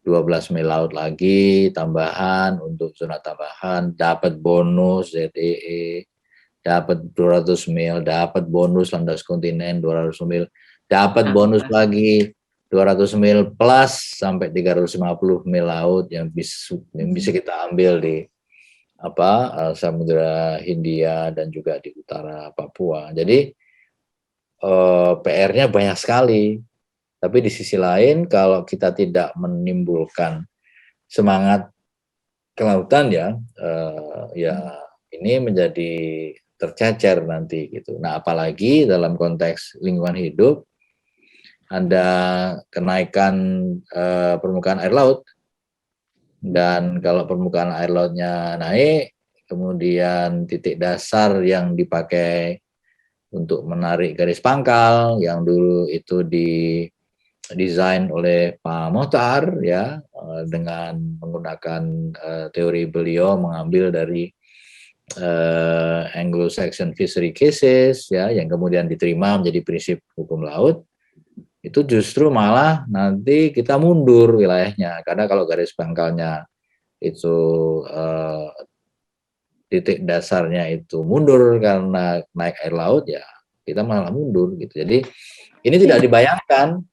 12 mil laut lagi tambahan untuk zona tambahan, dapat bonus ZEE, dapat 200 mil, dapat bonus landas kontinen 200 mil, dapat bonus lagi 200 mil plus sampai 350 mil laut yang bisa kita ambil di Samudra Hindia dan juga di utara Papua. Jadi PR-nya banyak sekali. Tapi di sisi lain kalau kita tidak menimbulkan semangat kelautan ya ini menjadi tercecer nanti gitu. Nah, apalagi dalam konteks lingkungan hidup ada kenaikan permukaan air laut. Dan kalau permukaan air lautnya naik, kemudian titik dasar yang dipakai untuk menarik garis pangkal yang dulu itu didesain oleh Pak Mohtar ya, dengan menggunakan teori beliau mengambil dari Anglo-Saxon Fishery Cases ya, yang kemudian diterima menjadi prinsip hukum laut. Itu justru malah nanti kita mundur wilayahnya, karena kalau garis pangkalnya itu titik dasarnya itu mundur karena naik air laut, ya kita malah mundur gitu. Jadi ini tidak dibayangkan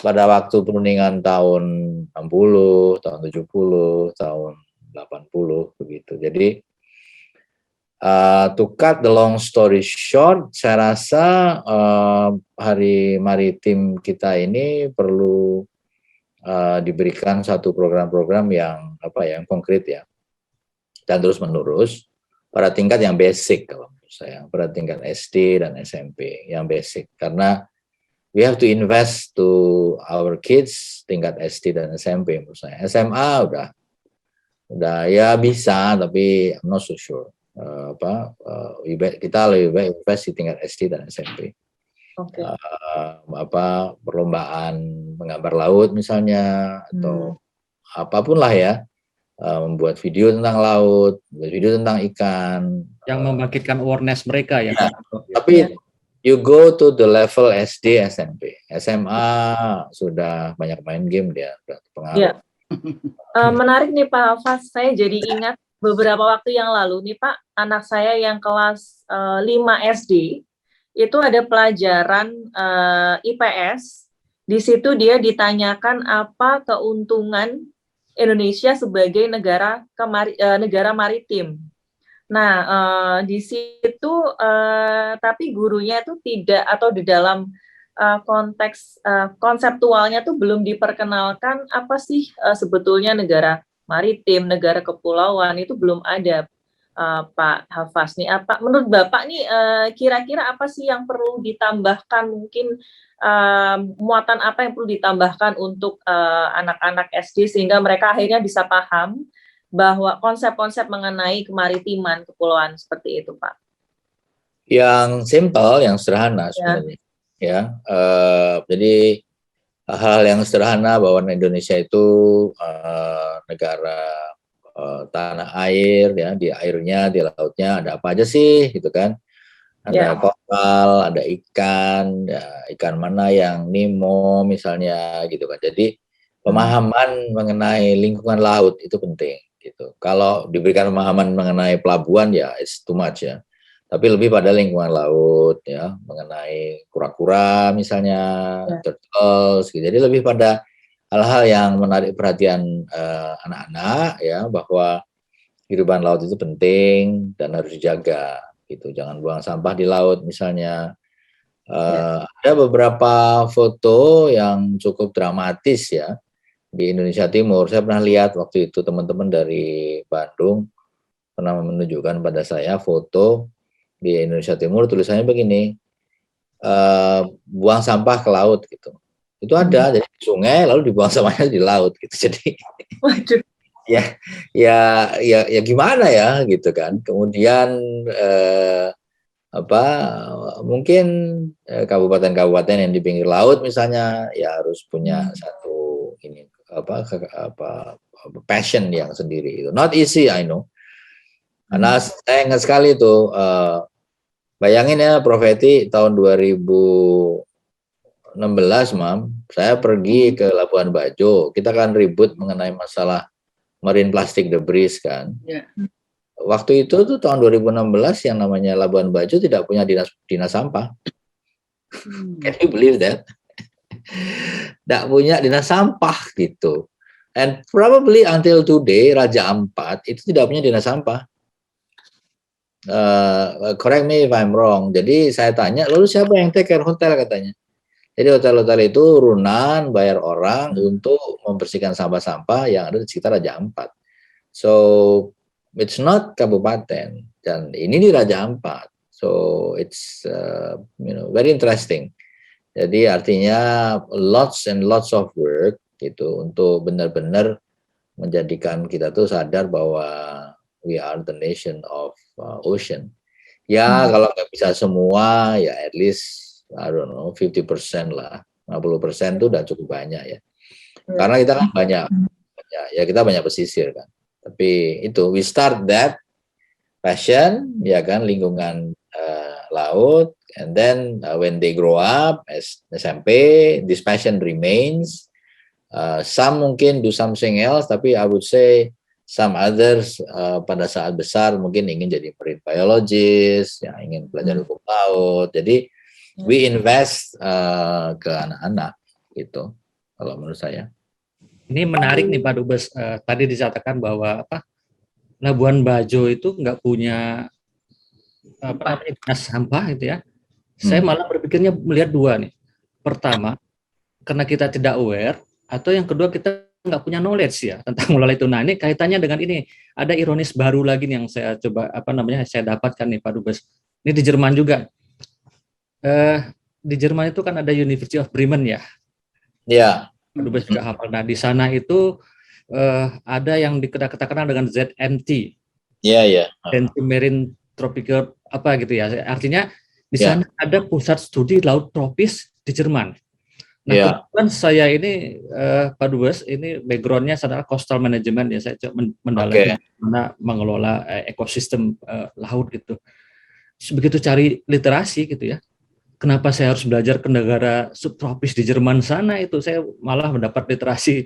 pada waktu peruningan tahun 60, tahun 70, tahun 80 begitu. Jadi to cut the long story short, saya rasa Hari Maritim kita ini perlu diberikan satu program-program yang konkret ya, dan terus menerus pada tingkat yang basic kalau menurut saya, pada tingkat SD dan SMP yang basic, karena we have to invest to our kids tingkat SD dan SMP menurut saya. SMA udah ya bisa, tapi I'm not so sure. Kita lebih baik invest di tingkat SD dan SMP. Okay. Perlombaan menggambar laut misalnya, atau apapun lah ya, membuat video tentang laut, membuat video tentang ikan, yang membangkitkan awareness mereka ya. Tapi you go to the level SD, SMP, SMA sudah banyak main game dia, udah pengaruh. Ya. Menarik nih Pak Fas, saya jadi ingat beberapa waktu yang lalu nih Pak, anak saya yang kelas 5 SD itu ada pelajaran IPS. Di situ dia ditanyakan apa keuntungan Indonesia sebagai negara maritim. Nah, di situ tapi gurunya itu tidak, atau di dalam konteks konseptualnya tuh belum diperkenalkan apa sih sebetulnya negara maritim, negara kepulauan, itu belum ada. Pak Hafaz nih, apa menurut Bapak nih kira-kira apa sih yang perlu ditambahkan, mungkin muatan apa yang perlu ditambahkan untuk anak-anak SD sehingga mereka akhirnya bisa paham bahwa konsep-konsep mengenai kemaritiman kepulauan seperti itu, Pak? Yang simple, yang sederhana sebenarnya. Ya, jadi hal yang sederhana bahwa Indonesia itu negara tanah air, ya, di airnya, di lautnya ada apa aja sih, gitu kan? Ada koral, ada ikan, ya, ikan mana yang Nemo misalnya, gitu kan. Jadi pemahaman mengenai lingkungan laut itu penting, gitu. Kalau diberikan pemahaman mengenai pelabuhan, ya it's too much ya. Tapi lebih pada lingkungan laut, ya, mengenai kura-kura misalnya, turtles, gitu. Jadi lebih pada hal-hal yang menarik perhatian anak-anak, ya, bahwa kehidupan laut itu penting dan harus dijaga, gitu. Jangan buang sampah di laut misalnya. Ada beberapa foto yang cukup dramatis ya di Indonesia Timur. Saya pernah lihat waktu itu, teman-teman dari Bandung pernah menunjukkan pada saya foto di Indonesia Timur, tulisannya begini, buang sampah ke laut, gitu. Itu ada, jadi di sungai lalu dibuang sampahnya di laut, gitu. Jadi ya gimana ya, gitu kan. Kemudian mungkin kabupaten-kabupaten yang di pinggir laut misalnya, ya harus punya satu ini passion yang sendiri. Itu not easy, I know. Karena saya ingat sekali itu, bayangin ya, Prof Eti, tahun 2016, Mam, saya pergi ke Labuan Bajo. Kita kan ribut mengenai masalah marine plastic debris kan. Waktu itu tuh tahun 2016 yang namanya Labuan Bajo tidak punya dinas sampah. Can you believe that? Tidak punya dinas sampah, gitu. And probably until today Raja Ampat itu tidak punya dinas sampah. Correct me if I'm wrong. Jadi saya tanya, lalu siapa yang take care hotel, katanya. Jadi hotel-hotel itu runan, bayar orang untuk membersihkan sampah-sampah yang ada di sekitar Raja Ampat. So it's not kabupaten, dan ini di Raja Ampat. So it's very interesting. Jadi artinya lots and lots of work, gitu, untuk benar-benar menjadikan kita tuh sadar bahwa we are the nation of ocean. Ya, kalau nggak bisa semua, ya at least, I don't know, 50% lah. 50% itu udah cukup banyak ya. Karena kita kan banyak, ya kita banyak pesisir kan. Tapi itu, we start that passion, ya kan, lingkungan laut, and then when they grow up as SMP, this passion remains. Some mungkin do something else, tapi I would say some others pada saat besar mungkin ingin jadi marine biologist, ya, ingin belajar hukum laut. Jadi we invest ke anak-anak, gitu, kalau menurut saya. Ini menarik nih Pak Dubes. Tadi disatakan bahwa Labuan Bajo itu nggak punya dinas sampah, gitu ya. Saya malah berpikirnya melihat dua nih. Pertama, karena kita tidak aware, atau yang kedua kita nggak punya knowledge ya tentang mengelola itu. Nah, ini kaitannya dengan ini, ada ironis baru lagi nih yang saya coba saya dapatkan nih Pak Dubes. Ini di Jerman juga. Di Jerman itu kan ada University of Bremen ya. Ya. Pak Dubes juga hafal. Nah, di sana itu ada yang kita kenal dengan ZMT. Iya. Zentrum Marine Tropical gitu ya. Artinya di sana ada pusat studi laut tropis di Jerman. Nah, kebetulan saya ini Pak Dubes, ini background-nya adalah coastal management ya, saya coba mendalami bagaimana mengelola ekosistem laut gitu. Begitu cari literasi gitu ya, kenapa saya harus belajar ke negara subtropis di Jerman sana, itu saya malah mendapat literasi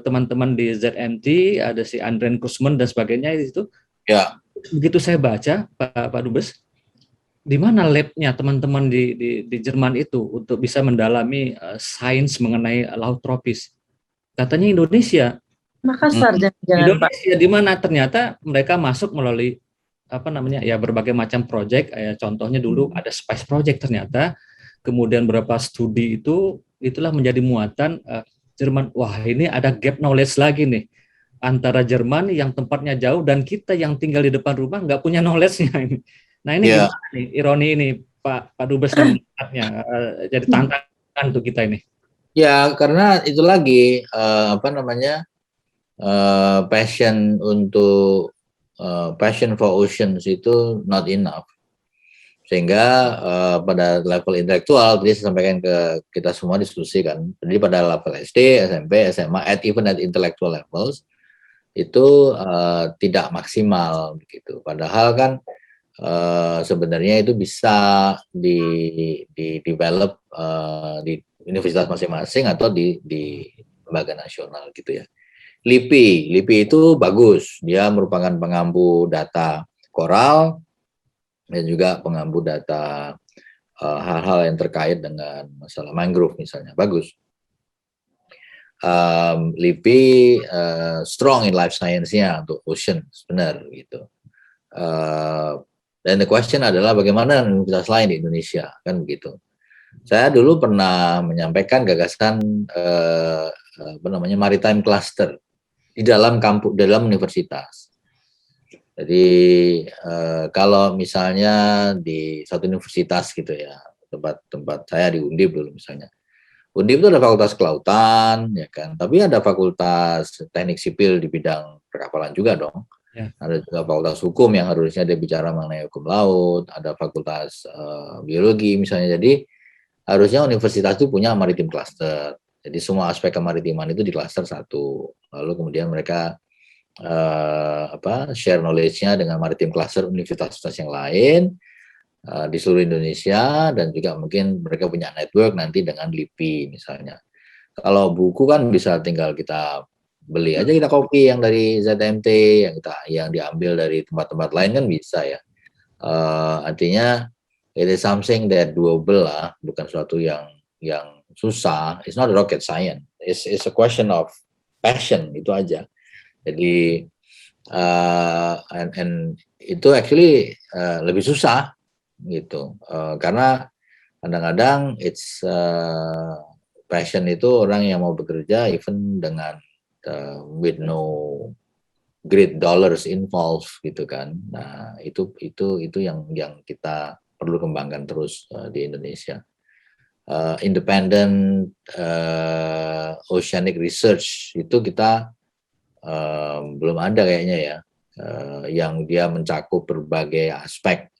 teman-teman di ZMT, ada si Andren Kusman dan sebagainya itu. Ya. Begitu saya baca Pak Dubes, di mana lab-nya teman-teman di Jerman itu untuk bisa mendalami sains mengenai laut tropis. Katanya Indonesia. Makassar jangan-jangan, Pak. Indonesia, di mana ternyata mereka masuk melalui berbagai macam proyek. Contohnya dulu ada Spice Project ternyata, kemudian beberapa studi itulah menjadi muatan Jerman. Wah, ini ada gap knowledge lagi nih antara Jerman yang tempatnya jauh dan kita yang tinggal di depan rumah nggak punya knowledge-nya ini. Nah, ini gimana nih ironi ini Pak Dubes melihatnya, jadi tantangan untuk kita ini. Ya, karena itu lagi passion for oceans itu not enough. Sehingga pada level intelektual, tadi saya sampaikan ke kita semua diskusikan, jadi pada level SD, SMP, SMA, even at intellectual levels, itu tidak maksimal begitu. Padahal kan sebenarnya itu bisa di develop di universitas masing-masing atau di lembaga nasional gitu ya. LIPI itu bagus, dia merupakan pengampu data koral dan juga pengampu data hal-hal yang terkait dengan masalah mangrove misalnya, bagus. LIPI strong in life science-nya untuk ocean, benar gitu. Dan the question adalah bagaimana universitas lain di Indonesia, kan begitu. Saya dulu pernah menyampaikan gagasan maritime cluster di dalam kampus, dalam universitas. Jadi kalau misalnya di satu universitas gitu ya, tempat saya di Undip dulu misalnya. Undip itu ada fakultas kelautan, ya kan. Tapi ada fakultas teknik sipil di bidang perkapalan juga dong. Ya. Ada juga fakultas hukum yang harusnya dia bicara mengenai hukum laut. Ada fakultas biologi misalnya. Jadi harusnya universitas itu punya maritim cluster. Jadi semua aspek kemaritiman itu di cluster satu. Lalu kemudian mereka share knowledge-nya dengan maritim cluster universitas yang lain di seluruh Indonesia, dan juga mungkin mereka punya network nanti dengan LIPI misalnya. Kalau buku kan bisa tinggal kita beli aja, kita copy yang dari ZMT, yang diambil dari tempat-tempat lain kan bisa ya. Artinya it is something that doable lah, bukan sesuatu yang susah. It's not rocket science. It's a question of passion, itu aja. Jadi and itu actually lebih susah gitu, karena kadang-kadang it's passion itu orang yang mau bekerja even dengan with no great dollars involved gitu kan. Nah itu yang kita perlu kembangkan terus di Indonesia. Independent oceanic research itu kita belum ada kayaknya ya, yang dia mencakup berbagai aspek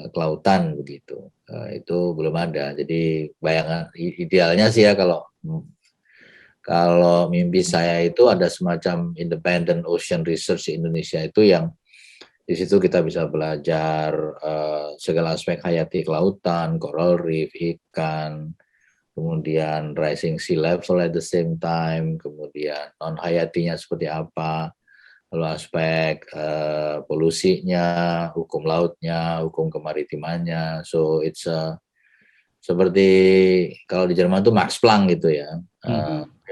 kelautan begitu, itu belum ada. Jadi bayangan idealnya sih ya, kalau mimpi saya itu ada semacam independent ocean research di Indonesia itu, yang di situ kita bisa belajar segala aspek hayati kelautan, coral reef, ikan, kemudian rising sea level at the same time, kemudian non-hayatinya seperti apa, lalu aspek polusinya, hukum lautnya, hukum kemaritimannya. So it's seperti kalau di Jerman itu Max Planck gitu ya.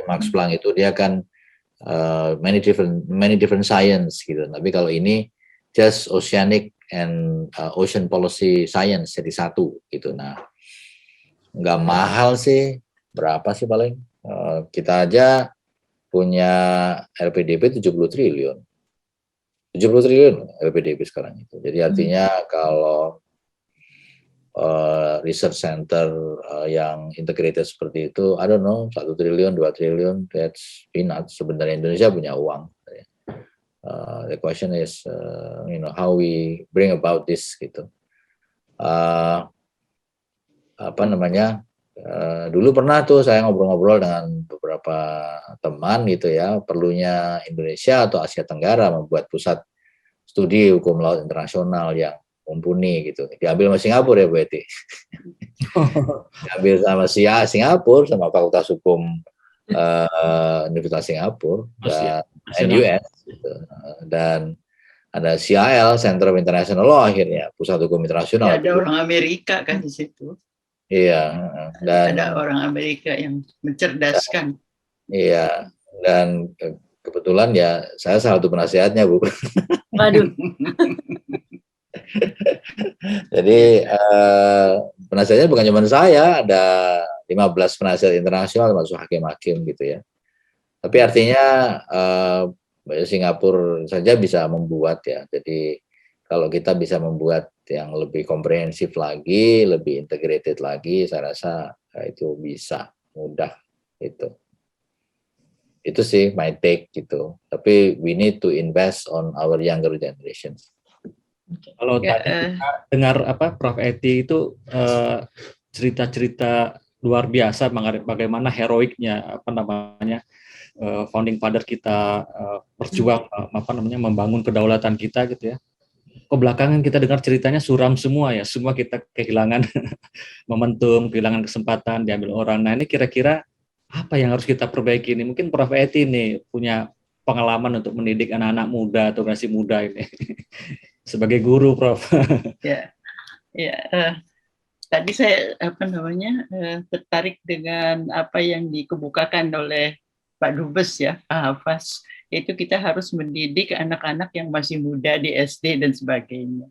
Max Planck itu dia kan many different science gitu. Tapi kalau ini just oceanic and ocean policy science jadi satu gitu. Nah, nggak mahal sih, berapa sih paling? Kita aja punya LPDP 70 triliun. 70 triliun LPDP sekarang itu. Jadi artinya kalau research center yang integrated seperti itu, I don't know, 1 triliun, 2 triliun, that's peanuts. Sebenarnya Indonesia punya uang. The question is, how we bring about this gitu. Dulu pernah tuh saya ngobrol-ngobrol dengan beberapa teman gitu ya, perlunya Indonesia atau Asia Tenggara membuat pusat studi hukum laut internasional yang mumpuni gitu. Diambil sama Singapura ya Bu Eti. Diambil sama Singapura, sama Fakultas Hukum Universitas Singapura dan US gitu. Dan ada CIL, Center of International Law akhirnya, Pusat Hukum Internasional. Ya, ada orang Amerika kan di situ. Iya, dan ada orang Amerika yang mencerdaskan. Iya, dan kebetulan ya saya salah satu penasehatnya, Bu. Waduh. Jadi penasihatnya bukan cuma saya, ada 15 penasihat internasional termasuk hakim-hakim gitu ya. Tapi artinya Singapura saja bisa membuat ya. Jadi kalau kita bisa membuat yang lebih komprehensif lagi, lebih integrated lagi, saya rasa itu bisa mudah itu. Itu sih my take gitu. Tapi we need to invest on our younger generations. Kalau Ya, tadi kita dengar Prof. Eti itu cerita-cerita luar biasa bagaimana heroiknya founding father kita berjuang membangun kedaulatan kita gitu ya. Kok belakangan kita dengar ceritanya suram semua ya, semua kita kehilangan momentum, kehilangan kesempatan, diambil orang. Nah ini kira-kira apa yang harus kita perbaiki ini? Mungkin Prof. Eti nih punya pengalaman untuk mendidik anak-anak muda atau generasi muda ini. Sebagai guru, Prof. Tadi saya tertarik dengan apa yang dikemukakan oleh Pak Dubes ya, Pak Hafaz, yaitu kita harus mendidik anak-anak yang masih muda di SD dan sebagainya.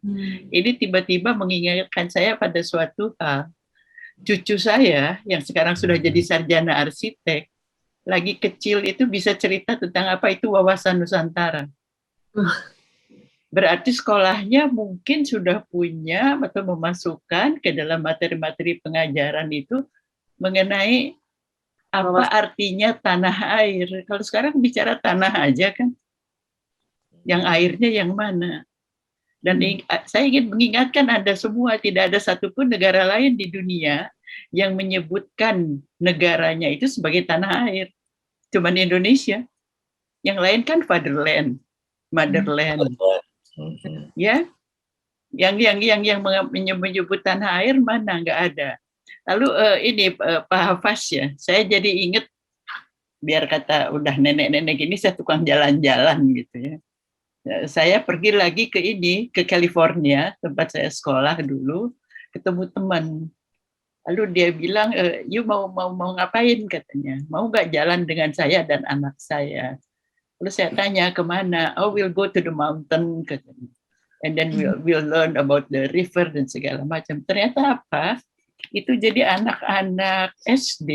Ini tiba-tiba mengingatkan saya pada suatu hal. Cucu saya yang sekarang sudah jadi sarjana arsitek, lagi kecil itu bisa cerita tentang apa itu wawasan Nusantara. Berarti sekolahnya mungkin sudah punya atau memasukkan ke dalam materi-materi pengajaran itu mengenai apa artinya tanah air. Kalau sekarang bicara tanah aja kan, yang airnya yang mana. Dan saya ingin mengingatkan Anda semua, tidak ada satupun negara lain di dunia yang menyebutkan negaranya itu sebagai tanah air. Cuman Indonesia. Yang lain kan fatherland, motherland. Ya, yang menyebut tanah air mana, nggak ada. Lalu ini Pak Hafaz ya, saya jadi ingat, biar kata udah nenek-nenek ini, saya tukang jalan-jalan gitu ya. Saya pergi lagi ke California, tempat saya sekolah dulu, ketemu teman. Lalu dia bilang, "You mau ngapain?" katanya. "Mau nggak jalan dengan saya dan anak saya?" Lalu saya tanya, "Kemana?" "Oh, we'll go to the mountain," katanya. And then we'll learn about the river dan segala macam. Ternyata apa? Itu jadi anak-anak SD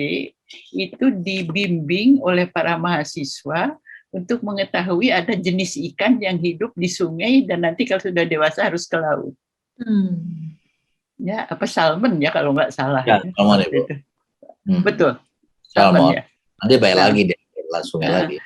itu dibimbing oleh para mahasiswa untuk mengetahui ada jenis ikan yang hidup di sungai dan nanti kalau sudah dewasa harus ke laut. Ya, apa salmon ya kalau nggak salah. Ya, salmon itu. Betul. Salmon. Ya. Nanti bayar lagi deh, langsung lagi.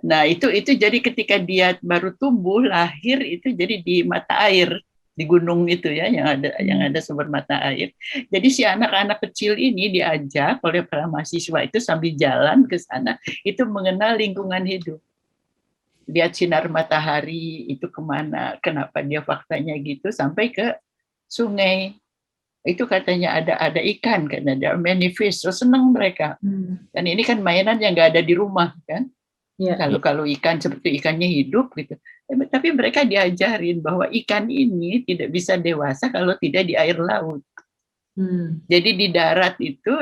Nah, itu jadi ketika dia baru tumbuh, lahir itu jadi di mata air, di gunung itu ya, yang ada sumber mata air. Jadi si anak-anak kecil ini diajak oleh para mahasiswa itu sambil jalan ke sana, itu mengenal lingkungan hidup. Lihat sinar matahari itu kemana, kenapa dia faktanya gitu, sampai ke sungai. Itu katanya ada ikan, katanya there are many fish, so senang mereka. Dan ini kan mainan yang nggak ada di rumah kan. Ya. Kalau ikan seperti ikannya hidup gitu, tapi mereka diajarin bahwa ikan ini tidak bisa dewasa kalau tidak di air laut. Jadi di darat itu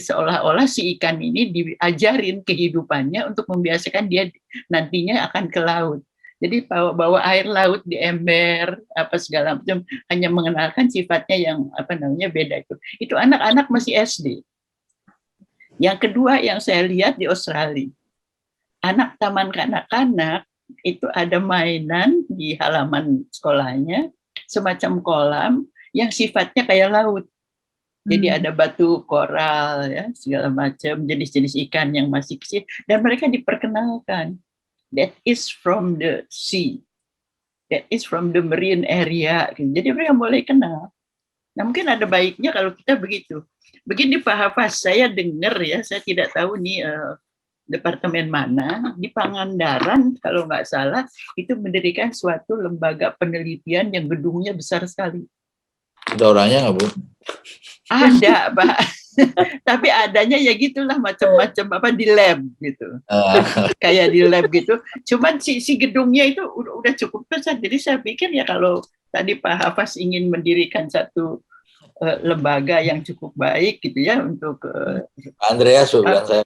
seolah-olah si ikan ini diajarin kehidupannya untuk membiasakan dia nantinya akan ke laut. Jadi bawa air laut di ember apa segala macam, hanya mengenalkan sifatnya yang beda itu. Itu anak-anak masih SD. Yang kedua yang saya lihat di Australia. Anak taman kanak-kanak itu ada mainan di halaman sekolahnya, semacam kolam yang sifatnya kayak laut. Jadi ada batu koral, ya, segala macam jenis-jenis ikan yang masih kecil, dan mereka diperkenalkan. That is from the sea, that is from the marine area. Jadi mereka mulai kenal. Nah mungkin ada baiknya kalau kita begitu. Begini Pak Hafaz, saya dengar ya, saya tidak tahu nih departemen mana, di Pangandaran kalau nggak salah itu mendirikan suatu lembaga penelitian yang gedungnya besar sekali. Ada orangnya nggak, Bu? Ada, Pak. Tapi adanya ya gitulah, macam-macam di lab gitu. Kayak di lab gitu. Cuman si gedungnya itu udah cukup besar. Jadi saya pikir ya kalau tadi Pak Hafaz ingin mendirikan satu lembaga yang cukup baik gitu ya untuk Andreas bilang saya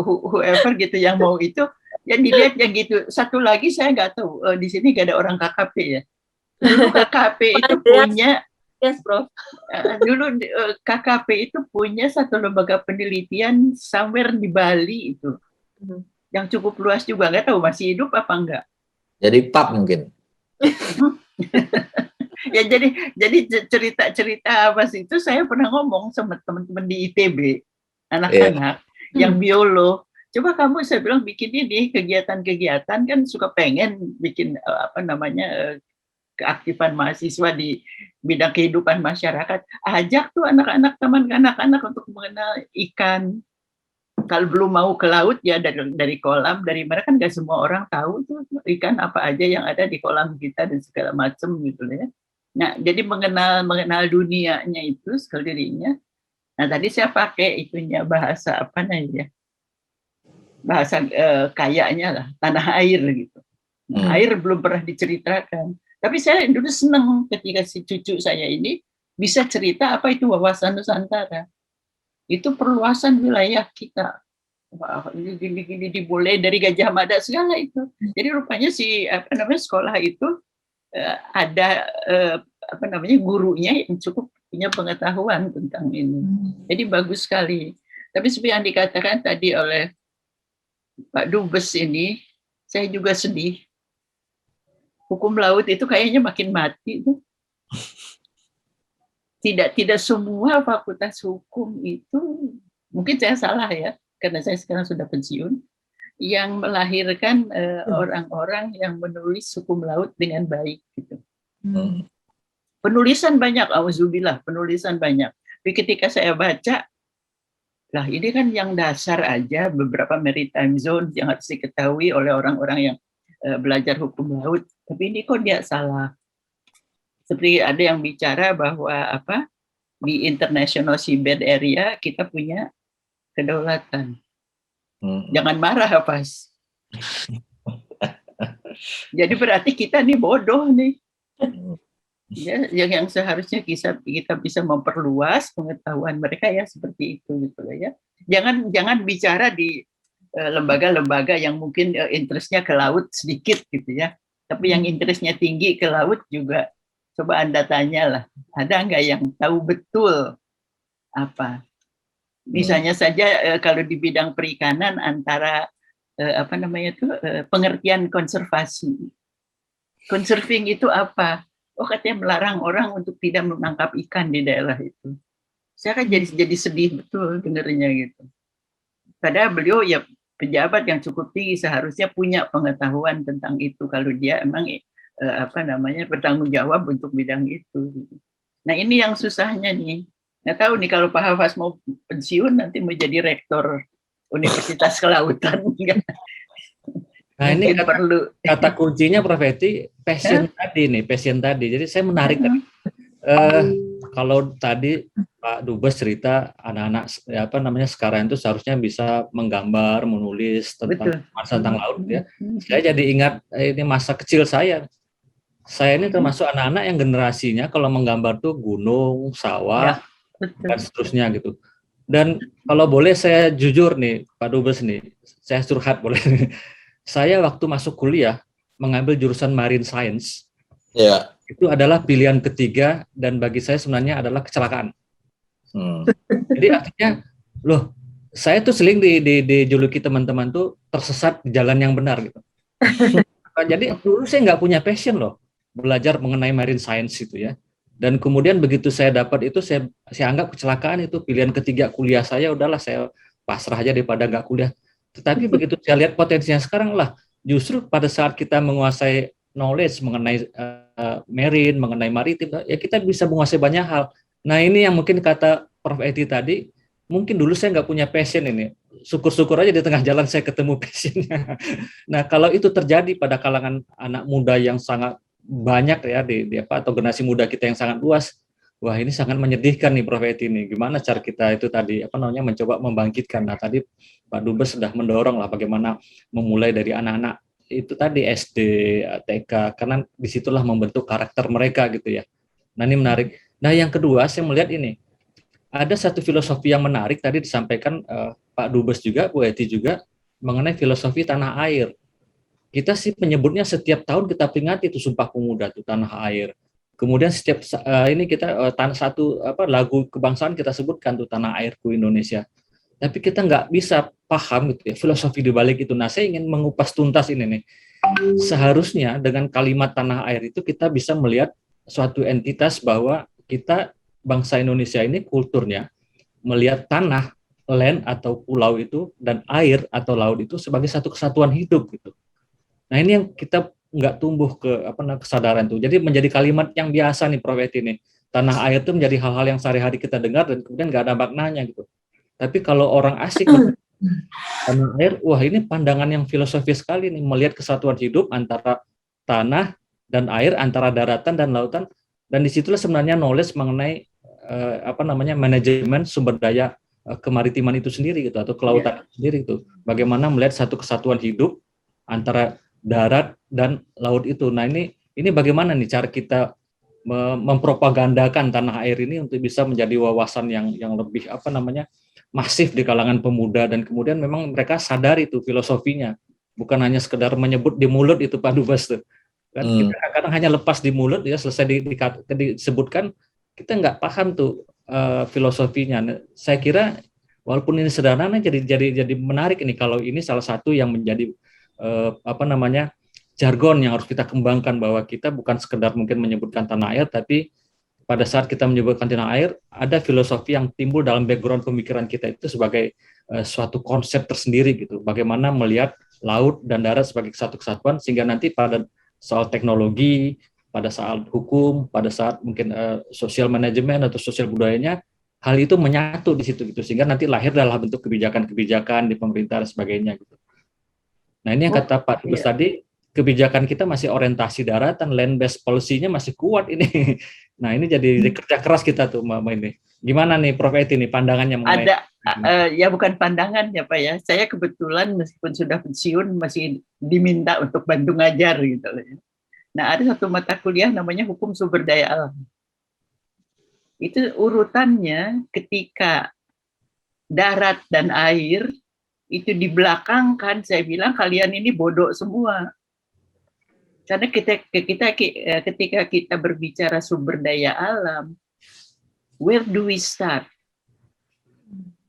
whoever gitu yang mau itu, yang dilihat yang gitu. Satu lagi saya nggak tahu, di sini nggak ada orang KKP ya. Dulu KKP itu punya, Yes, Prof. dulu KKP itu punya satu lembaga penelitian somewhere di Bali itu, yang cukup luas juga. Nggak tahu masih hidup apa enggak. Jadi pub mungkin. Ya jadi cerita-cerita apa sih itu saya pernah ngomong sama teman-teman di ITB, anak-anak yang biolog. Coba kamu, saya bilang, bikin ini kegiatan-kegiatan, kan suka pengen bikin keaktifan mahasiswa di bidang kehidupan masyarakat. Ajak tuh anak-anak, teman anak-anak untuk mengenal ikan. Kalau belum mau ke laut ya dari kolam, dari mana, kan nggak semua orang tahu tuh ikan apa aja yang ada di kolam kita dan segala macam gitu ya. Nah, jadi mengenal dunianya itu sekeliling. Nah, tadi saya pakai itunya bahasa apa namanya? Bahasa kayaknya lah, tanah air gitu. Nah, air belum pernah diceritakan. Tapi saya dulu senang ketika si cucu saya ini bisa cerita apa itu wawasan Nusantara. Itu perluasan wilayah kita. Wah, ini dimulai dari Gajah Mada segala itu. Jadi rupanya sekolah itu ada gurunya yang cukup punya pengetahuan tentang ini. Jadi bagus sekali. Tapi seperti yang dikatakan tadi oleh Pak Dubes ini, saya juga sedih. Hukum laut itu kayaknya makin mati. Tidak semua fakultas hukum itu, mungkin saya salah ya, karena saya sekarang sudah pensiun, yang melahirkan orang-orang yang menulis hukum laut dengan baik gitu. Penulisan banyak, auzubillah, penulisan banyak. Tapi ketika saya baca, lah ini kan yang dasar aja, beberapa maritime zone yang harus diketahui oleh orang-orang yang belajar hukum laut. Tapi ini kok dia salah. Seperti ada yang bicara bahwa di International Seabed Area kita punya kedaulatan. Jangan marah, Pas. Jadi berarti kita nih bodoh nih. Ya, yang seharusnya kita bisa memperluas pengetahuan mereka ya seperti itu gitu ya. Jangan bicara di lembaga-lembaga yang mungkin interestnya ke laut sedikit gitu ya. Tapi yang interestnya tinggi ke laut juga, coba Anda tanyalah, ada nggak yang tahu betul apa? Misalnya saja kalau di bidang perikanan antara pengertian konservasi. Conserving itu apa? Oh, katanya melarang orang untuk tidak menangkap ikan di daerah itu. Saya kan jadi sedih betul dengarnya gitu. Padahal beliau ya pejabat yang cukup tinggi, seharusnya punya pengetahuan tentang itu kalau dia emang bertanggung jawab untuk bidang itu. Nah, ini yang susahnya nih. Nggak tahu nih kalau Pak Hafaz mau pensiun nanti menjadi rektor Universitas Kelautan. Nah, ini kata kuncinya Prof Eti, passion tadi. Jadi saya menarik. Kalau tadi Pak Dubes cerita anak-anak sekarang itu seharusnya bisa menggambar, menulis tentang laut ya. Saya jadi ingat ini masa kecil saya. Saya ini termasuk anak-anak yang generasinya kalau menggambar tuh gunung, sawah, dan seterusnya gitu. Dan kalau boleh saya jujur nih, Pak Dubes nih, saya curhat boleh. Saya waktu masuk kuliah mengambil jurusan Marine Science. Ya. Itu adalah pilihan ketiga dan bagi saya sebenarnya adalah kecelakaan. Jadi artinya, loh, saya tuh sering dijuluki teman-teman tuh tersesat di jalan yang benar gitu. Jadi dulu saya nggak punya passion loh belajar mengenai Marine Science itu ya. Dan kemudian begitu saya dapat itu saya anggap kecelakaan itu pilihan ketiga kuliah saya, udahlah saya pasrah aja daripada nggak kuliah. Tetapi begitu saya lihat potensinya sekarang lah, justru pada saat kita menguasai knowledge mengenai marine, mengenai maritim, ya kita bisa menguasai banyak hal. Nah ini yang mungkin kata Prof Edi tadi, mungkin dulu saya nggak punya passion ini. Syukur-syukur aja di tengah jalan saya ketemu passionnya. Nah kalau itu terjadi pada kalangan anak muda yang sangat banyak ya atau generasi muda kita yang sangat luas, wah ini sangat menyedihkan nih Prof Edi ini. Gimana cara kita itu tadi mencoba membangkitkan. Nah tadi Pak Dubes sudah mendorong lah bagaimana memulai dari anak-anak itu tadi SD, TK, karena disitulah membentuk karakter mereka gitu ya. Nah ini menarik. Nah yang kedua saya melihat ini ada satu filosofi yang menarik tadi disampaikan Pak Dubes juga, Bu Eti juga mengenai filosofi tanah air. Kita sih menyebutnya setiap tahun kita peringati itu Sumpah Pemuda itu tanah air. Kemudian setiap ini kita satu lagu kebangsaan kita sebutkan tuh tanah airku Indonesia. Tapi kita nggak bisa paham gitu ya filosofi di balik itu. Nah, saya ingin mengupas tuntas ini nih. Seharusnya dengan kalimat tanah air itu kita bisa melihat suatu entitas bahwa kita bangsa Indonesia ini kulturnya melihat tanah, land atau pulau itu dan air atau laut itu sebagai satu kesatuan hidup gitu. Nah, ini yang kita nggak tumbuh ke kesadaran tuh. Jadi menjadi kalimat yang biasa nih Prof Eti nih. Tanah air itu menjadi hal-hal yang sehari-hari kita dengar dan kemudian nggak ada maknanya gitu. Tapi kalau orang asing tanah air, wah ini pandangan yang filosofis sekali nih, melihat kesatuan hidup antara tanah dan air, antara daratan dan lautan, dan disitulah sebenarnya knowledge mengenai manajemen sumber daya kemaritiman itu sendiri gitu, atau kelautan sendiri itu. Bagaimana melihat satu kesatuan hidup antara darat dan laut itu. Nah ini bagaimana nih cara kita mempropagandakan tanah air ini untuk bisa menjadi wawasan yang lebih masif di kalangan pemuda, dan kemudian memang mereka sadar itu filosofinya, bukan hanya sekedar menyebut di mulut itu Pak Dubes tuh kan. Kita kadang hanya lepas di mulut ya, selesai disebutkan kita nggak paham tuh filosofinya. Nah, saya kira walaupun ini sederhana jadi menarik ini kalau ini salah satu yang menjadi jargon yang harus kita kembangkan, bahwa kita bukan sekedar mungkin menyebutkan tanah air, tapi pada saat kita menyebutkan tanah air, ada filosofi yang timbul dalam background pemikiran kita itu sebagai suatu konsep tersendiri gitu. Bagaimana melihat laut dan darat sebagai satu kesatuan, sehingga nanti pada soal teknologi, pada saat hukum, pada saat mungkin sosial manajemen atau sosial budayanya, hal itu menyatu di situ gitu, sehingga nanti lahir dalam bentuk kebijakan-kebijakan di pemerintah dan sebagainya gitu. Nah ini yang kata Pak Dubes tadi, kebijakan kita masih orientasi daratan, land based policy-nya masih kuat ini. Nah ini jadi kerja keras kita tuh ini. Gimana nih Prof Eti nih pandangannya mengenai? Ada ya bukan pandangan ya Pak ya. Saya kebetulan meskipun sudah pensiun masih diminta untuk bantu ngajar gitu loh. Nah ada satu mata kuliah namanya Hukum Sumber Daya Alam. Itu urutannya ketika darat dan air itu dibelakangkan, saya bilang kalian ini bodoh semua. Karena ketika kita berbicara sumber daya alam, where do we start?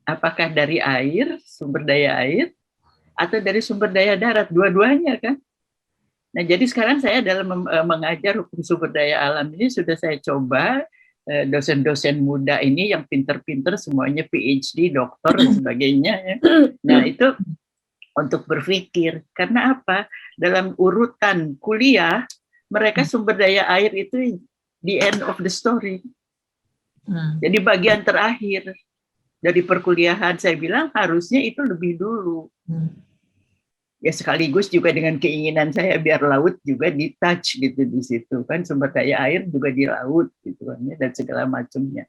Apakah dari air, sumber daya air, atau dari sumber daya darat? Dua-duanya kan? Nah, jadi sekarang saya dalam mengajar hukum sumber daya alam ini sudah saya coba dosen-dosen muda ini yang pinter-pinter semuanya PhD, doktor dan sebagainya. Ya. Nah, itu untuk berpikir. Karena apa? Dalam urutan kuliah, mereka sumber daya air itu the end of the story. Jadi bagian terakhir dari perkuliahan, saya bilang harusnya itu lebih dulu. Ya sekaligus juga dengan keinginan saya biar laut juga di-touch gitu di situ kan, sumber daya air juga di laut gitu kan, dan segala macamnya.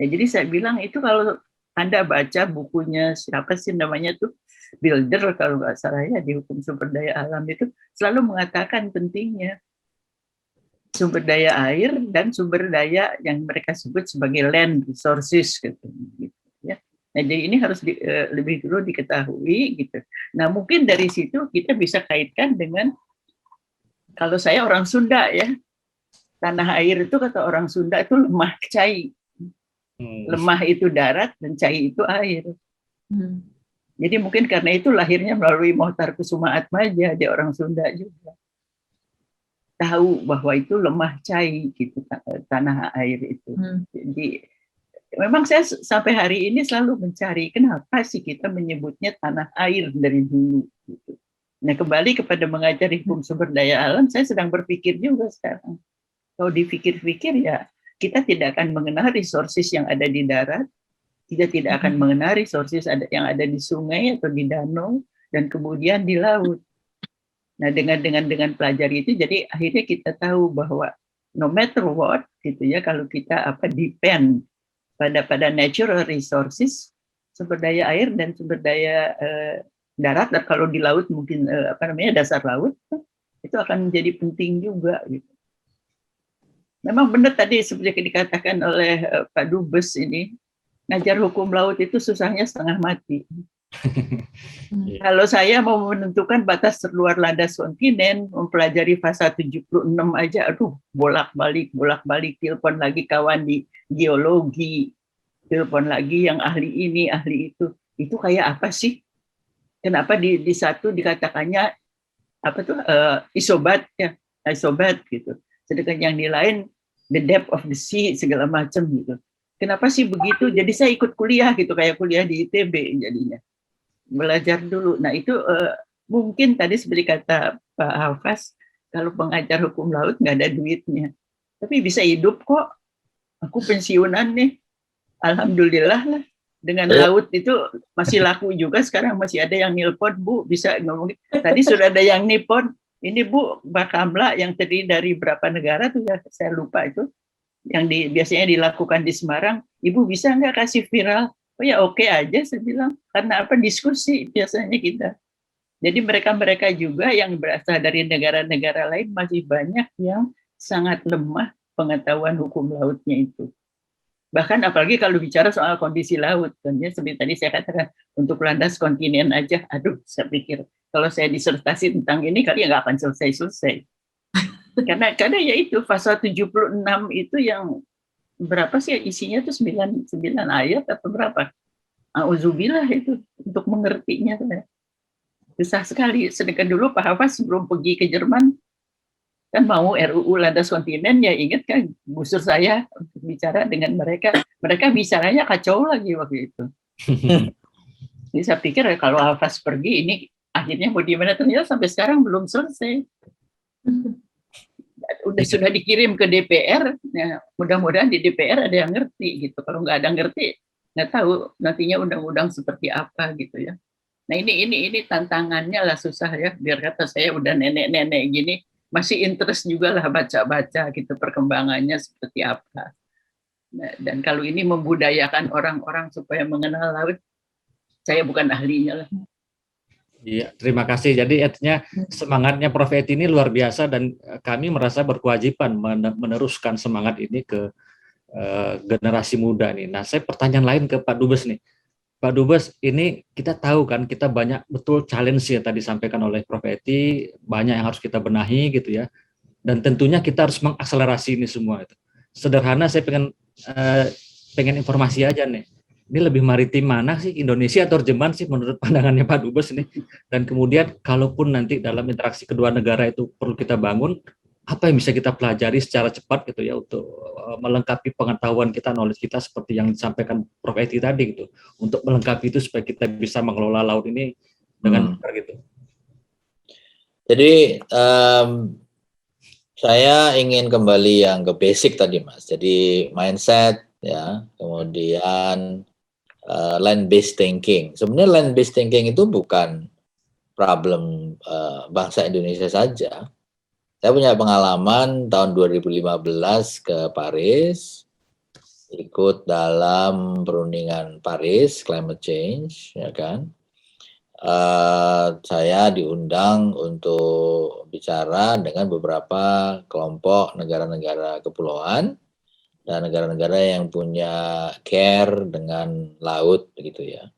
Ya, jadi saya bilang itu kalau Anda baca bukunya siapa sih namanya tuh, Builder kalau nggak salah ya, di hukum sumber daya alam itu selalu mengatakan pentingnya sumber daya air dan sumber daya yang mereka sebut sebagai land resources gitu ya. Nah jadi ini harus lebih dulu diketahui gitu. Nah mungkin dari situ kita bisa kaitkan dengan, kalau saya orang Sunda ya, tanah air itu kata orang Sunda itu lemah cai. Lemah itu darat dan cai itu air. Jadi mungkin karena itu lahirnya melalui Mohtar Kusumaatmaja, dia orang Sunda juga. Tahu bahwa itu lemah cai gitu tanah air itu. Jadi memang saya sampai hari ini selalu mencari kenapa sih kita menyebutnya tanah air dari dulu gitu. Nah, kembali kepada mengajar hukum sumber daya alam, saya sedang berpikir juga sekarang. Kalau dipikir-pikir ya, kita tidak akan mengenal resources yang ada di darat, kita tidak akan mengenal resources yang ada di sungai atau di danau dan kemudian di laut. Nah, dengan pelajari itu, jadi akhirnya kita tahu bahwa no matter what, gitu ya, kalau kita depend pada natural resources, sumber daya air dan sumber daya darat, dan kalau di laut mungkin dasar laut, itu akan menjadi penting juga. Gitu. Memang benar tadi seperti dikatakan oleh Pak Dubes ini, ngajar hukum laut itu susahnya setengah mati. Kalau saya mau menentukan batas terluar landas kontinen, mempelajari fasa 76 aja, aduh, bolak-balik, telepon lagi kawan di geologi, telepon lagi yang ahli ini, ahli itu. Itu kayak apa sih? Kenapa di satu dikatakannya apa tuh isobat ya, isobat gitu. Sedangkan yang di lain the depth of the sea segala macam gitu. Kenapa sih begitu? Jadi saya ikut kuliah gitu, kayak kuliah di ITB jadinya. Belajar dulu. Nah itu mungkin tadi seperti kata Pak Hafaz, kalau pengajar hukum laut nggak ada duitnya, tapi bisa hidup kok. Aku pensiunan nih, alhamdulillah lah. Dengan laut itu masih laku juga, sekarang masih ada yang nelpon, Bu bisa ngomong. Tadi sudah ada yang nelpon, ini Bu Mbak Kamla yang terdiri dari berapa negara tuh ya, saya lupa itu, yang biasanya dilakukan di Semarang. Ibu bisa nggak kasih viral? Oh ya oke aja saya bilang, karena apa, diskusi biasanya kita. Jadi mereka-mereka juga yang berasal dari negara-negara lain masih banyak yang sangat lemah pengetahuan hukum lautnya itu. Bahkan apalagi kalau bicara soal kondisi laut, kan ya, seperti tadi saya katakan, untuk landas kontinen aja, aduh saya pikir kalau saya disertasi tentang ini kali ya nggak akan selesai-selesai. Karena ya itu fasa 76 itu yang berapa sih isinya tuh 9 ayat atau berapa? Auzubillah itu untuk mengertinya. Susah sekali. Sedangkan dulu Pak Hafaz sebelum pergi ke Jerman kan mau RUU landas kontinen, ya ingat kan busur saya untuk bicara dengan mereka. Mereka bicaranya kacau lagi waktu itu. Jadi saya pikir kalau Hafaz pergi ini akhirnya mau di mana, ternyata sampai sekarang belum selesai. Sudah dikirim ke DPR, ya, mudah-mudahan di DPR ada yang ngerti gitu. Kalau nggak ada ngerti, nggak tahu nantinya undang-undang seperti apa gitu ya. Nah ini tantangannya lah, susah ya. Biar kata saya udah nenek-nenek gini, masih interest juga lah baca-baca gitu perkembangannya seperti apa. Nah, dan kalau ini membudayakan orang-orang supaya mengenal laut, saya bukan ahlinya lah. Iya, terima kasih. Jadi artinya semangatnya Prof. Eti ini luar biasa dan kami merasa berkewajiban meneruskan semangat ini ke generasi muda nih. Nah, saya pertanyaan lain ke Pak Dubes nih. Pak Dubes, ini kita tahu kan kita banyak betul challenge ya tadi disampaikan oleh Prof. Eti, banyak yang harus kita benahi gitu ya. Dan tentunya kita harus mengakselerasi ini semua. Sederhana saya pengen informasi aja nih. Ini lebih maritim mana sih, Indonesia atau Jerman sih menurut pandangannya Pak Dubes ini? Dan kemudian kalaupun nanti dalam interaksi kedua negara itu perlu kita bangun, apa yang bisa kita pelajari secara cepat gitu ya untuk melengkapi pengetahuan kita, knowledge kita seperti yang disampaikan Prof. Eti tadi gitu, untuk melengkapi itu supaya kita bisa mengelola laut ini dengan benar gitu. Jadi saya ingin kembali yang ke basic tadi Mas. Jadi mindset ya, kemudian land-based thinking. Sebenarnya land-based thinking itu bukan problem bangsa Indonesia saja. Saya punya pengalaman tahun 2015 ke Paris, ikut dalam perundingan Paris Climate Change, ya kan. Saya diundang untuk bicara dengan beberapa kelompok negara-negara kepulauan dan negara-negara yang punya care dengan laut begitu ya.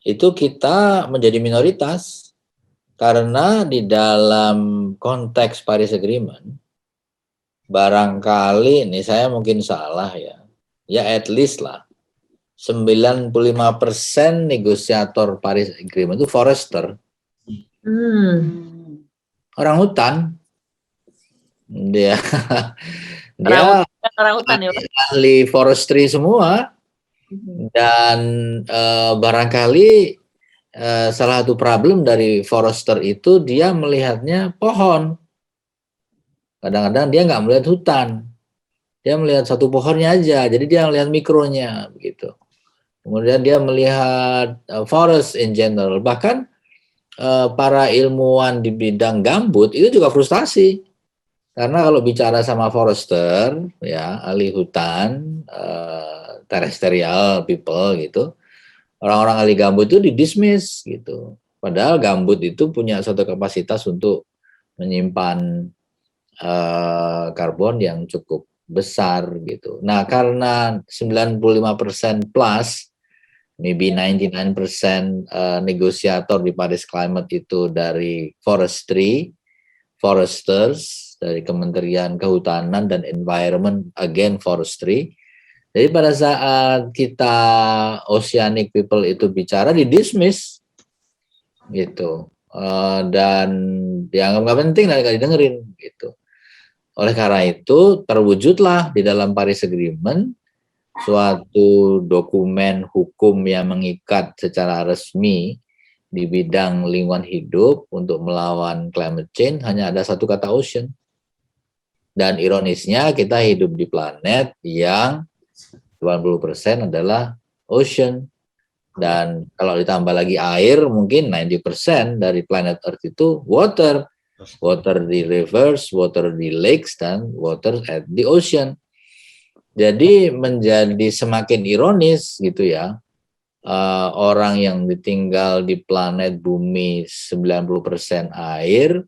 Itu kita menjadi minoritas karena di dalam konteks Paris Agreement barangkali ini saya mungkin salah ya at least lah 95% negosiator Paris Agreement itu forester, orang hutan. Dia orang hutan ya, ahli forestry semua. Dan barangkali salah satu problem dari forester itu dia melihatnya pohon. Kadang-kadang dia nggak melihat hutan, dia melihat satu pohonnya aja. Jadi dia melihat mikronya begitu. Kemudian dia melihat forest in general. Bahkan para ilmuwan di bidang gambut itu juga frustasi. Karena kalau bicara sama forester, ya ahli hutan, terrestrial people gitu, orang-orang ahli gambut itu didismiss gitu. Padahal gambut itu punya suatu kapasitas untuk menyimpan karbon yang cukup besar gitu. Nah, karena 95% plus maybe 99% negosiator di Paris Climate itu dari foresters, dari Kementerian Kehutanan dan Environment, again forestry. Jadi pada saat kita oceanic people itu bicara, di dismiss gitu, dan dianggap nggak penting dan nggak didengerin gitu. Oleh karena itu terwujudlah di dalam Paris Agreement suatu dokumen hukum yang mengikat secara resmi di bidang lingkungan hidup untuk melawan climate change. Hanya ada satu kata ocean. Dan ironisnya kita hidup di planet yang 20% adalah ocean. Dan kalau ditambah lagi air, mungkin 90% dari planet Earth itu water. Water di rivers, water di lakes, dan water at the ocean. Jadi menjadi semakin ironis gitu ya, orang yang ditinggal di planet bumi 90% air,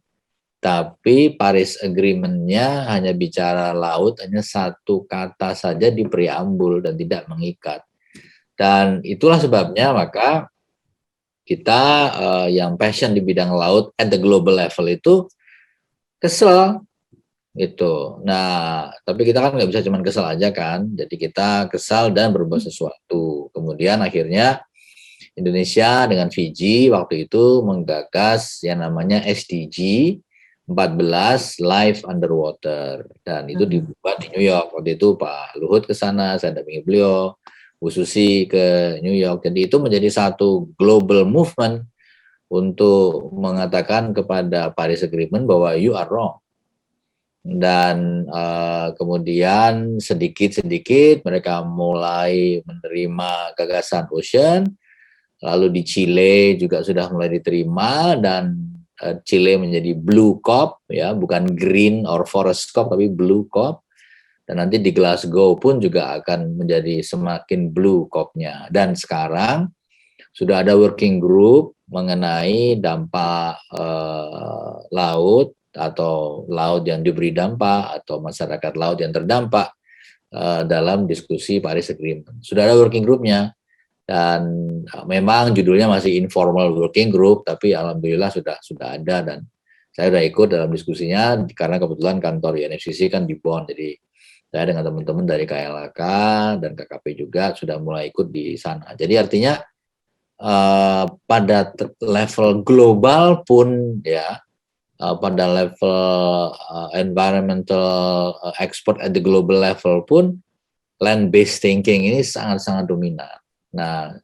tapi Paris Agreement-nya hanya bicara laut, hanya satu kata saja di preambul dan tidak mengikat. Dan itulah sebabnya maka kita yang passion di bidang laut at the global level itu kesel gitu. Nah, tapi kita kan nggak bisa cuma kesel aja kan. Jadi kita kesal dan berbuat sesuatu. Kemudian akhirnya Indonesia dengan Fiji waktu itu menggagas yang namanya SDG 14 Life Underwater, dan itu dibuat di New York. Waktu itu Pak Luhut ke sana, saya dampingi beliau, Bu Susi ke New York. Jadi itu menjadi satu global movement untuk mengatakan kepada Paris Agreement bahwa you are wrong. Dan kemudian sedikit-sedikit mereka mulai menerima gagasan ocean. Lalu di Chile juga sudah mulai diterima, dan Chile menjadi blue COP ya, bukan green or forest COP tapi blue COP. Dan nanti di Glasgow pun juga akan menjadi semakin blue COP-nya. Dan sekarang sudah ada working group mengenai dampak laut, atau laut yang diberi dampak, atau masyarakat laut yang terdampak dalam diskusi Paris Agreement. Sudah ada working group-nya. Dan memang judulnya masih informal working group, tapi alhamdulillah sudah ada, dan saya sudah ikut dalam diskusinya karena kebetulan kantor UNFCCC kan di Bonn. Jadi saya dengan teman-teman dari KLHK dan KKP juga sudah mulai ikut di sana. Jadi artinya pada level global pun ya, pada level environmental expert at the global level pun land-based thinking ini sangat-sangat dominan. Nah,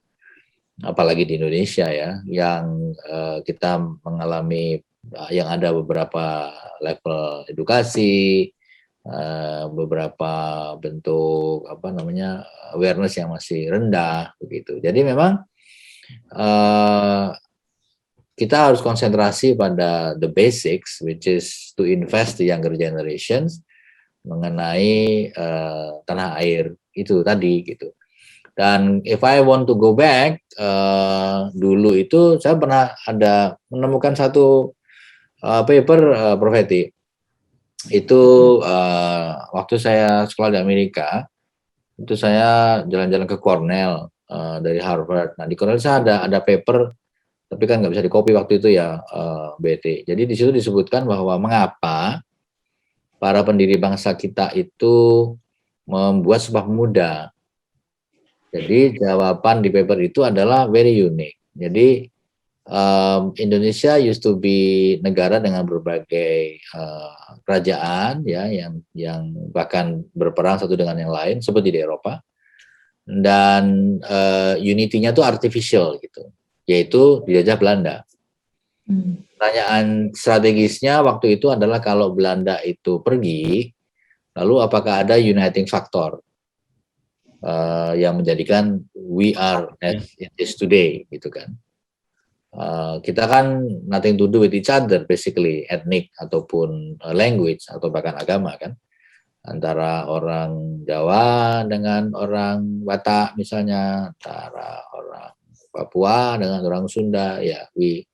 apalagi di Indonesia ya, yang kita mengalami, yang ada beberapa level edukasi, beberapa bentuk awareness yang masih rendah begitu. Jadi memang kita harus konsentrasi pada the basics, which is to invest the younger generations mengenai tanah air itu tadi gitu. Dan if I want to go back, dulu itu saya pernah ada menemukan satu paper, Prof. Eti. Itu waktu saya sekolah di Amerika, itu saya jalan-jalan ke Cornell dari Harvard. Nah di Cornell saya ada paper, tapi kan nggak bisa di-copy waktu itu ya, BT. Jadi di situ disebutkan bahwa mengapa para pendiri bangsa kita itu membuat Sumpah Pemuda. Jadi jawaban di paper itu adalah very unique. Jadi Indonesia used to be negara dengan berbagai kerajaan ya, yang bahkan berperang satu dengan yang lain seperti di Eropa, dan unity-nya itu artificial gitu, yaitu dijajah Belanda. Pertanyaan strategisnya waktu itu adalah kalau Belanda itu pergi, lalu apakah ada uniting factor yang menjadikan we are as it is today gitu kan. Kita kan nothing to do with each other basically, ethnic ataupun language atau bahkan agama kan, antara orang Jawa dengan orang Batak misalnya, antara orang Papua dengan orang Sunda, ya we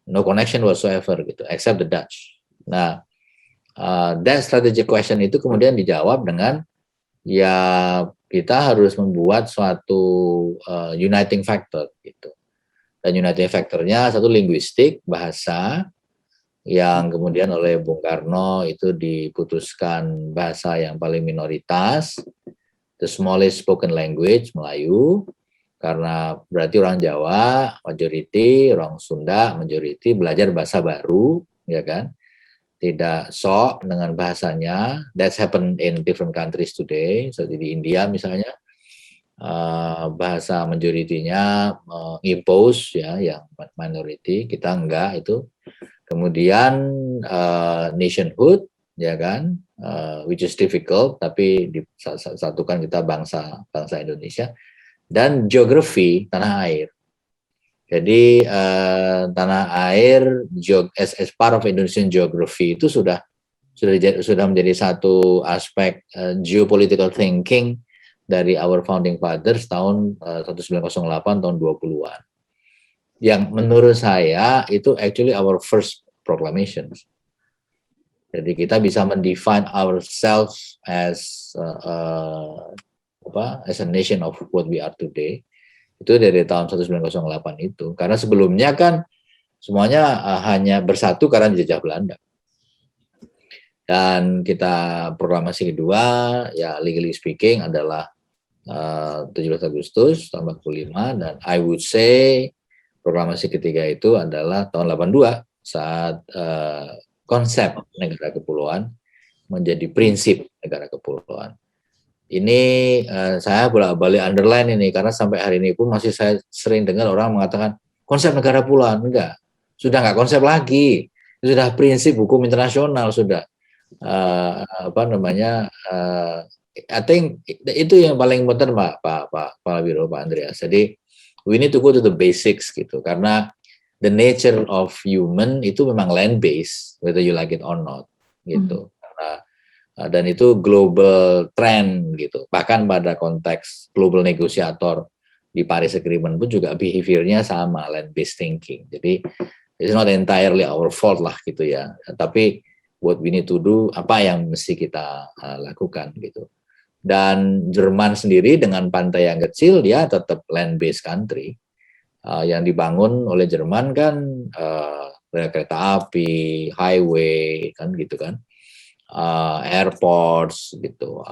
no connection whatsoever gitu, except the Dutch. Nah, that strategic question itu kemudian dijawab dengan ya kita harus membuat suatu uniting factor gitu. Dan uniting factornya satu linguistik, bahasa, yang kemudian oleh Bung Karno itu diputuskan bahasa yang paling minoritas, the smallest spoken language, Melayu, karena berarti orang Jawa majority, orang Sunda majority belajar bahasa baru, ya kan? Tidak sok dengan bahasanya. That's happened in different countries today. Seperti di India misalnya, bahasa majority-nya impose ya, yang minority, kita enggak itu. Kemudian nationhood, ya kan, which is difficult, tapi disatukan kita bangsa Indonesia. Dan geografi, tanah air. Jadi tanah air as part of Indonesian geography itu sudah menjadi satu aspek geopolitical thinking dari our founding fathers tahun 1908 tahun 20-an. Yang menurut saya itu actually our first proclamations. Jadi kita bisa mendefine ourselves as a nation of what we are today. Itu dari tahun 1908 itu. Karena sebelumnya kan semuanya hanya bersatu karena dijajah Belanda. Dan kita proklamasi kedua, ya legally speaking adalah 17 Agustus tahun 45, dan I would say proklamasi ketiga itu adalah tahun 82 saat konsep negara kepulauan menjadi prinsip negara kepulauan. Ini saya bolak-balik underline ini karena sampai hari ini pun masih saya sering dengar orang mengatakan konsep negara kepulauan. Enggak, sudah enggak konsep lagi, sudah prinsip hukum internasional, sudah I think itu yang paling penting Pak Wiro, Pak Andreas. Jadi we need to go to the basics gitu, karena the nature of human itu memang land based, whether you like it or not gitu. Dan itu global trend gitu. Bahkan pada konteks global negosiator di Paris Agreement pun juga behaviornya sama, land based thinking. Jadi it's not entirely our fault lah gitu ya. Tapi what we need to do, apa yang mesti kita lakukan gitu. Dan Jerman sendiri dengan pantai yang kecil, dia tetap land based country. Yang dibangun oleh Jerman kan kereta api, highway kan gitu kan. Airports gitu,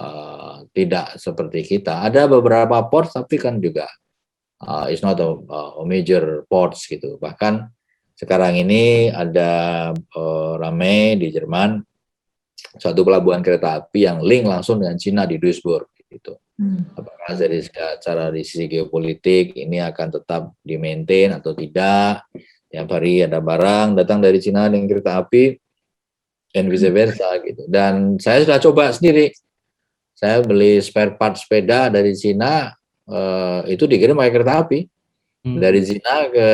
tidak seperti kita. Ada beberapa ports tapi kan juga it's not a major ports gitu. Bahkan sekarang ini ada ramai di Jerman suatu pelabuhan kereta api yang link langsung dengan Cina di Duisburg gitu. Apakah dari sisi geopolitik ini akan tetap di-maintain atau tidak? Tiap hari ada barang datang dari Cina dengan kereta api dan vice versa gitu. Dan saya sudah coba sendiri. Saya beli spare part sepeda dari Cina, itu dikirim pakai kereta api dari Cina ke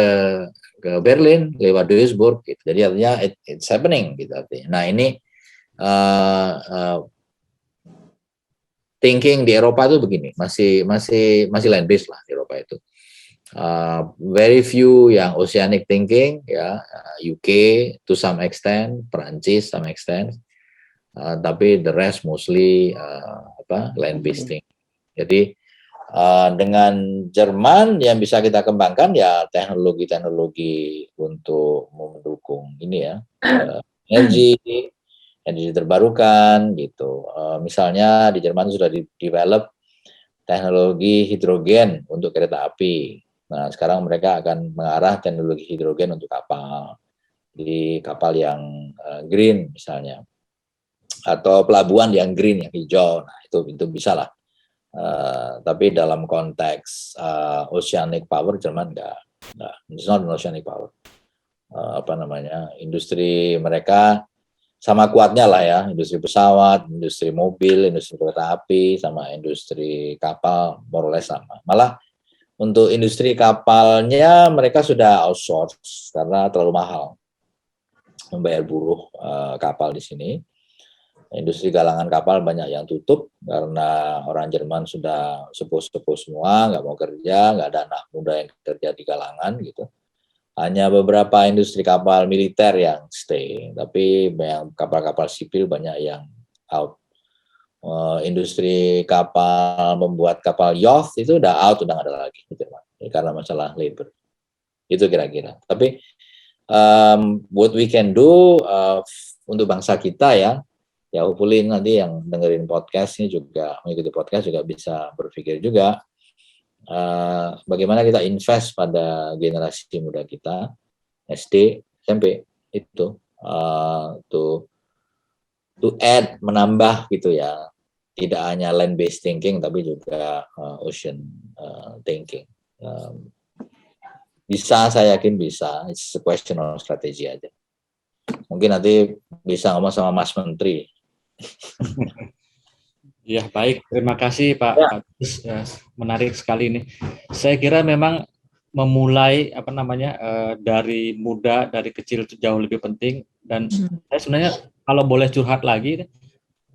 Berlin lewat Duisburg gitu. Jadi artinya it's happening gitu artinya. Nah ini thinking di Eropa itu begini, masih land based lah di Eropa itu. Very few yang oceanic thinking ya, UK to some extent, Perancis some extent, tapi the rest mostly land based thinking. Jadi dengan Jerman yang bisa kita kembangkan ya teknologi untuk mendukung ini ya, energi terbarukan gitu. Misalnya di Jerman sudah develop teknologi hidrogen untuk kereta api. Nah, sekarang mereka akan mengarah teknologi hidrogen untuk kapal. Di kapal yang green misalnya. Atau pelabuhan yang green, yang hijau. Nah, itu bisa lah. Tapi dalam konteks oceanic power, Jerman enggak. It's not an oceanic power. Industri mereka sama kuatnya lah ya, industri pesawat, industri mobil, industri kereta api, sama industri kapal, more or less sama. Malah untuk industri kapalnya mereka sudah outsource karena terlalu mahal membayar buruh kapal di sini. Industri galangan kapal banyak yang tutup karena orang Jerman sudah sepuh-sepuh semua, nggak mau kerja, nggak ada anak muda yang kerja di galangan gitu. Hanya beberapa industri kapal militer yang stay, tapi kapal-kapal sipil banyak yang out. industri kapal, membuat kapal yacht itu udah out, udah nggak ada lagi gitu, karena masalah labor. Itu kira-kira. Tapi what we can do untuk bangsa kita ya hopefully nanti yang dengerin podcast ini juga, mengikuti podcast juga bisa berpikir juga bagaimana kita invest pada generasi muda kita, SD, SMP itu to add, menambah gitu ya, tidak hanya land based thinking tapi juga ocean thinking. Bisa, saya yakin bisa. It's a question of strategy aja. Mungkin nanti bisa ngomong sama Mas Menteri. Ya, baik. Terima kasih Pak. Ya. Menarik sekali ini. Saya kira memang memulai dari muda, dari kecil itu jauh lebih penting. Dan saya sebenarnya kalau boleh curhat lagi,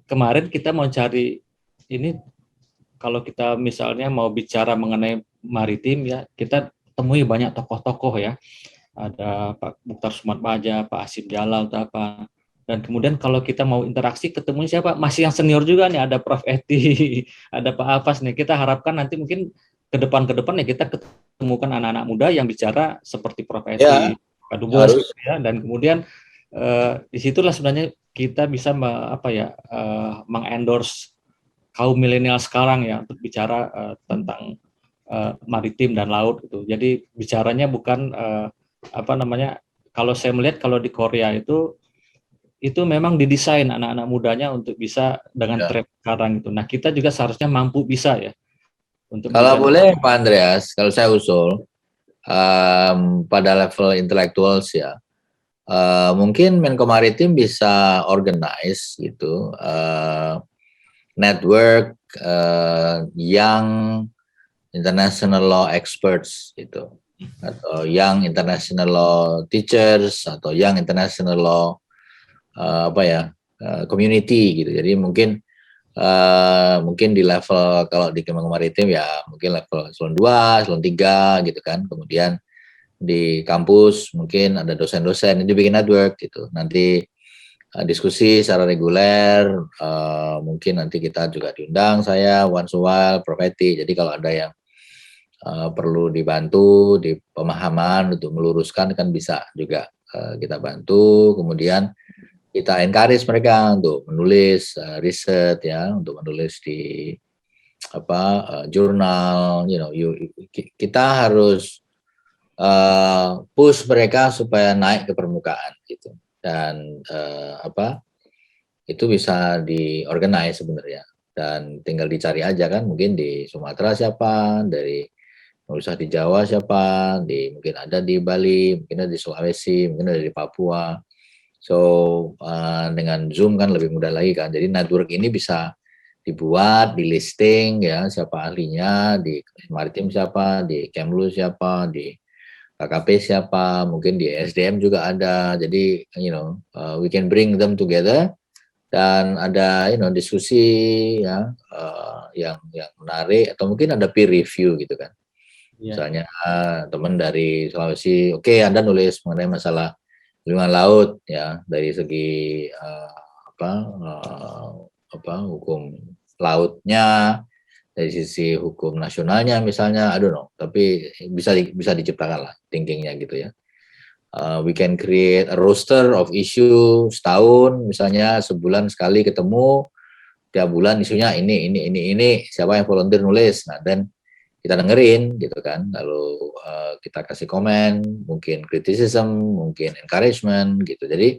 kemarin kita mau cari ini, kalau kita misalnya mau bicara mengenai maritim ya, kita temui banyak tokoh-tokoh ya. Ada Pak Mukhtar Sumatbaja, Pak Asim Jalal, atau apa. Dan kemudian kalau kita mau interaksi, ketemu siapa? Masih yang senior juga nih, ada Prof. Eti, ada Pak Afas nih. Kita harapkan nanti mungkin ke depan ya kita ketemukan anak-anak muda yang bicara seperti Prof. Eti, Ya, Pak Dubes, gitu ya. Dan kemudian disitulah sebenarnya kita bisa mengendorse kaum milenial sekarang ya untuk bicara tentang maritim dan laut gitu. Jadi bicaranya bukan kalau saya melihat kalau di Korea itu memang didesain anak-anak mudanya untuk bisa dengan tren sekarang itu. Nah, kita juga seharusnya mampu bisa ya untuk kalau boleh Pak Andreas, kalau saya usul pada level intellectuals ya, mungkin Menko Maritim bisa organize gitu network young international law experts gitu, atau young international law teachers, atau young international law community gitu. Jadi mungkin di level, kalau di Kemenko Maritim ya mungkin level eselon 2, eselon 3 gitu kan. Kemudian di kampus mungkin ada dosen-dosen, itu bikin network gitu. Nanti diskusi secara reguler, mungkin nanti kita juga diundang, saya once a while, Prof. Eti. Jadi kalau ada yang perlu dibantu di pemahaman untuk meluruskan kan bisa juga kita bantu. Kemudian kita encourage mereka untuk menulis riset ya, untuk menulis di jurnal, kita harus push mereka supaya naik ke permukaan gitu. Dan itu bisa diorganize sebenarnya, dan tinggal dicari aja kan, mungkin di Sumatera siapa, dari usah di Jawa siapa, mungkin ada di Bali, mungkin ada di Sulawesi, mungkin ada di Papua. So dengan Zoom kan lebih mudah lagi kan. Jadi network ini bisa dibuat, di listing ya, siapa ahlinya, di maritim siapa, di Kemlu siapa, di KKP siapa, mungkin di SDM juga ada. Jadi we can bring them together, dan ada diskusi ya yang menarik, atau mungkin ada peer review gitu kan. Misalnya teman dari Sulawesi, oke, Anda nulis mengenai masalah lingkungan laut ya, dari segi hukum lautnya, dari sisi hukum nasionalnya misalnya, I don't know, tapi bisa diciptakan lah thinkingnya gitu ya. We can create a roster of issue setahun, misalnya sebulan sekali ketemu, tiap bulan isunya ini, siapa yang volunteer nulis, nah dan kita dengerin gitu kan, lalu kita kasih komen, mungkin criticism, mungkin encouragement gitu. Jadi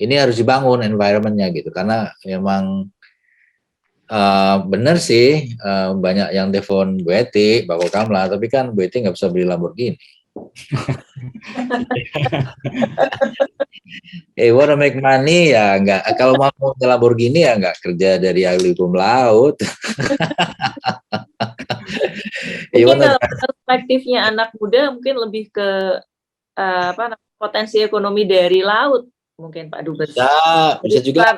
ini harus dibangun environment-nya gitu, karena memang benar sih banyak yang telepon Bu Eti, Pak Kamla, tapi kan Bu Eti nggak bisa beli Lamborghini. Wanna make money ya nggak, kalau mau Lamborghini ya nggak kerja dari ahli hukum laut. Mungkin kalau perspektifnya anak muda mungkin lebih ke potensi ekonomi dari laut, mungkin Pak Dubes. Bisa juga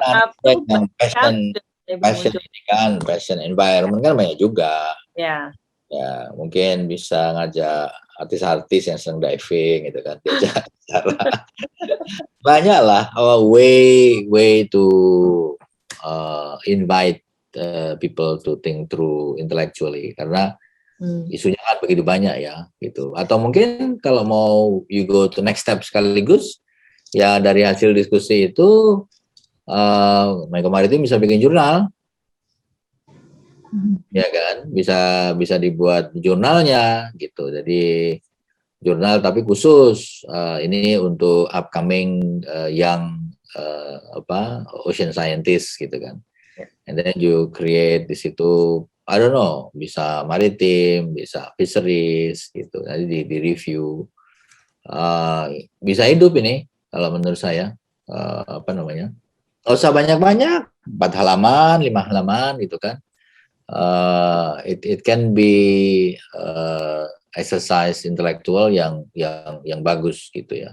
yang passion environment kan banyak juga. Ya, mungkin bisa ngajak artis-artis yang sedang diving gitu kan, diajak bicara. Banyak lah way to invite people to think through intellectually, karena isunya kan begitu banyak ya gitu. Atau mungkin kalau mau you go to next step sekaligus ya, dari hasil diskusi itu Menko Maritim bisa bikin jurnal, ya kan, bisa dibuat jurnalnya gitu. Jadi jurnal tapi khusus ini untuk upcoming yang ocean scientist gitu kan. And then you create di situ, I don't know, bisa maritim, bisa fisheries gitu. Nanti di review. Bisa hidup ini kalau menurut saya. Nggak usah banyak-banyak, 4 halaman, 5 halaman gitu kan. It can be exercise intelektual yang bagus gitu ya,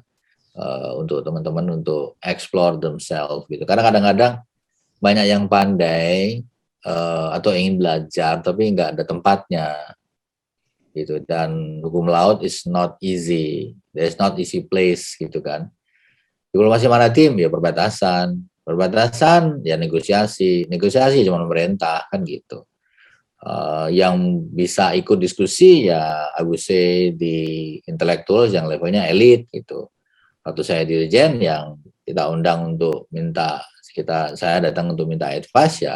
untuk teman-teman untuk explore themselves gitu. Karena kadang-kadang banyak yang pandai atau ingin belajar tapi nggak ada tempatnya gitu. Dan hukum laut is not easy, there is not easy place gitu kan. Diplomasi maritim ya perbatasan ya negosiasi cuma pemerintah kan gitu. Yang bisa ikut diskusi ya I would say di intelektual yang levelnya elit gitu. Waktu saya dirjen yang kita undang untuk saya datang untuk minta advice ya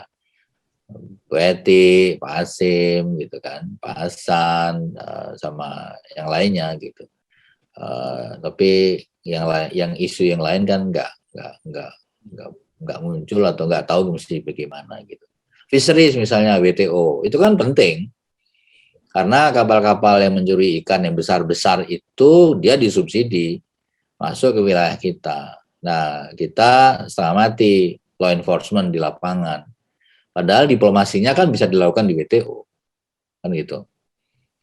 Bu Eti, Pak Asim gitu kan, Pak Hasan sama yang lainnya gitu. Tapi yang isu yang lain kan nggak muncul atau nggak tahu mesti bagaimana gitu. Fisheries misalnya WTO itu kan penting karena kapal-kapal yang mencuri ikan yang besar-besar itu dia disubsidi masuk ke wilayah kita. Nah kita setengah mati law enforcement di lapangan. Padahal diplomasinya kan bisa dilakukan di WTO kan gitu.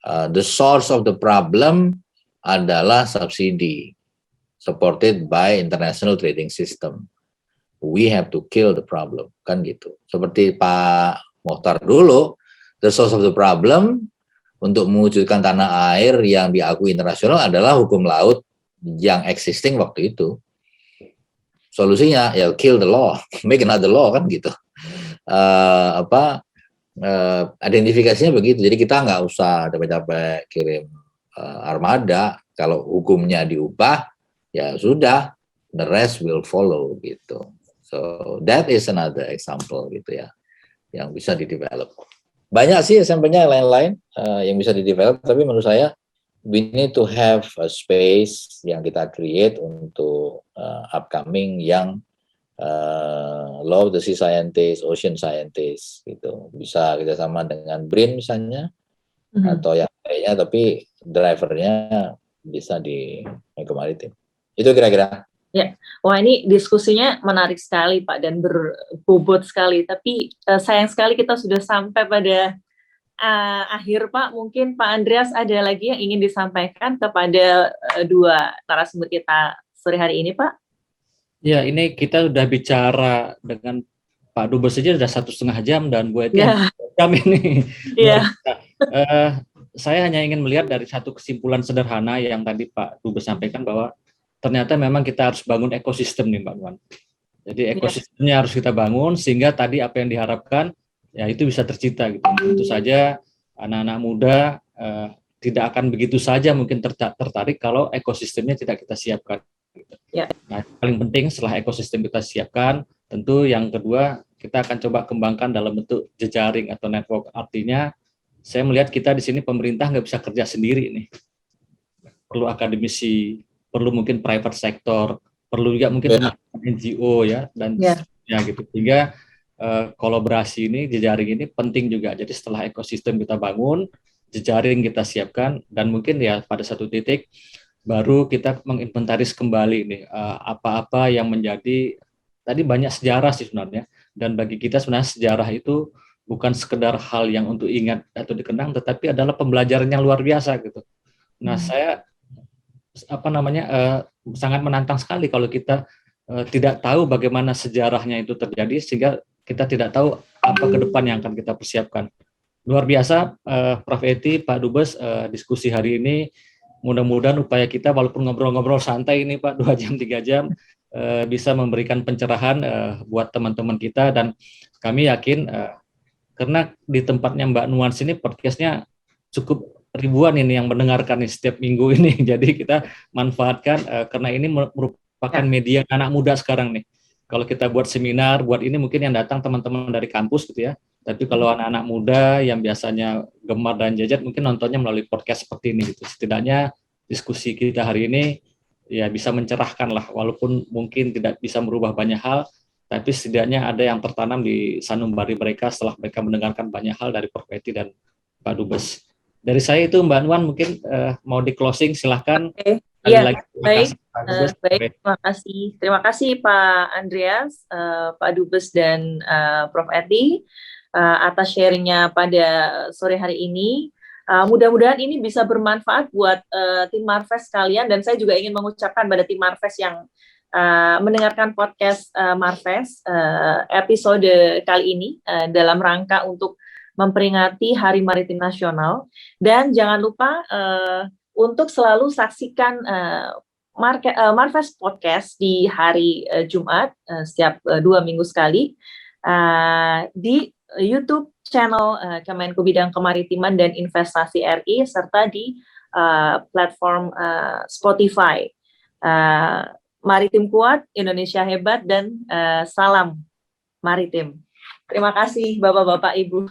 The source of the problem adalah subsidi supported by international trading system. We have to kill the problem, kan gitu. Seperti Pak Mokhtar dulu, the source of the problem untuk mewujudkan tanah air yang diakui internasional adalah hukum laut yang existing waktu itu. Solusinya ya kill the law, make another law kan gitu. Identifikasinya begitu. Jadi kita nggak usah capek-capek kirim armada. Kalau hukumnya diubah, ya sudah, the rest will follow gitu. So that is another example gitu ya, yang bisa di-develop. Banyak sih sampelnya lain-lain yang bisa di-develop, tapi menurut saya we need to have a space yang kita create untuk upcoming yang law of the sea scientist, ocean scientist gitu. Bisa kerjasama dengan BRIN misalnya, atau yang lainnya, tapi drivernya bisa di Menko Maritim. Itu kira-kira. Ya, wah ini diskusinya menarik sekali Pak dan berbobot sekali. Tapi sayang sekali kita sudah sampai pada akhir Pak. Mungkin Pak Andreas ada lagi yang ingin disampaikan kepada dua narasumber kita sore hari ini Pak? Ya, ini kita sudah bicara dengan Pak Dubes saja sudah 1,5 jam dan Bu Eti jam ini. Iya. Saya hanya ingin melihat dari satu kesimpulan sederhana yang tadi Pak Dubes sampaikan bahwa ternyata memang kita harus bangun ekosistem nih Mbak Nuan. Jadi ekosistemnya harus kita bangun sehingga tadi apa yang diharapkan ya itu bisa tercipta gitu. Tentu saja anak-anak muda tidak akan begitu saja mungkin tertarik kalau ekosistemnya tidak kita siapkan. Ya. Nah, paling penting setelah ekosistem kita siapkan, tentu yang kedua kita akan coba kembangkan dalam bentuk jejaring atau network. Artinya saya melihat kita di sini pemerintah nggak bisa kerja sendiri nih. Perlu akademisi, perlu mungkin private sector, perlu juga mungkin NGO ya dan ya gitu. Sehingga kolaborasi ini, jejaring ini penting juga. Jadi setelah ekosistem kita bangun, jejaring kita siapkan dan mungkin ya pada satu titik baru kita menginventaris kembali nih apa-apa yang menjadi tadi banyak sejarah sih sebenarnya. Dan bagi kita sebenarnya sejarah itu bukan sekedar hal yang untuk ingat atau dikenang, tetapi adalah pembelajaran yang luar biasa gitu. Nah, saya sangat menantang sekali kalau kita tidak tahu bagaimana sejarahnya itu terjadi sehingga kita tidak tahu apa ke depan yang akan kita persiapkan. Luar biasa, Prof. Eti, Pak Dubes, diskusi hari ini. Mudah-mudahan upaya kita walaupun ngobrol-ngobrol santai ini Pak 2 jam 3 jam bisa memberikan pencerahan buat teman-teman kita dan kami yakin karena di tempatnya Mbak Nuan sini podcastnya cukup ribuan ini yang mendengarkan nih setiap minggu ini. Jadi kita manfaatkan karena ini merupakan media anak muda sekarang nih. Kalau kita buat seminar, buat ini mungkin yang datang teman-teman dari kampus gitu ya. Tapi kalau anak-anak muda yang biasanya gemar dan jajan mungkin nontonnya melalui podcast seperti ini gitu. Setidaknya diskusi kita hari ini ya bisa mencerahkan lah, walaupun mungkin tidak bisa merubah banyak hal, tapi setidaknya ada yang tertanam di sanubari mereka setelah mereka mendengarkan banyak hal dari Prof. Eti dan Pak Dubes. Dari saya itu Mbak Nuan mungkin mau di closing silahkan. Iya, baik, terima kasih Pak Andreas, Pak Dubes dan Prof. Eti atas sharingnya pada sore hari ini. Mudah-mudahan ini bisa bermanfaat buat tim Marves sekalian, dan saya juga ingin mengucapkan pada tim Marves yang mendengarkan podcast Marves episode kali ini dalam rangka untuk memperingati Hari Maritim Nasional. Dan jangan lupa untuk selalu saksikan Marves Podcast di hari Jumat setiap 2 minggu sekali di YouTube channel Kemenko Bidang Kemaritiman dan Investasi RI serta di platform Spotify. Maritim kuat, Indonesia hebat, dan salam maritim. Terima kasih Bapak-Bapak, Ibu.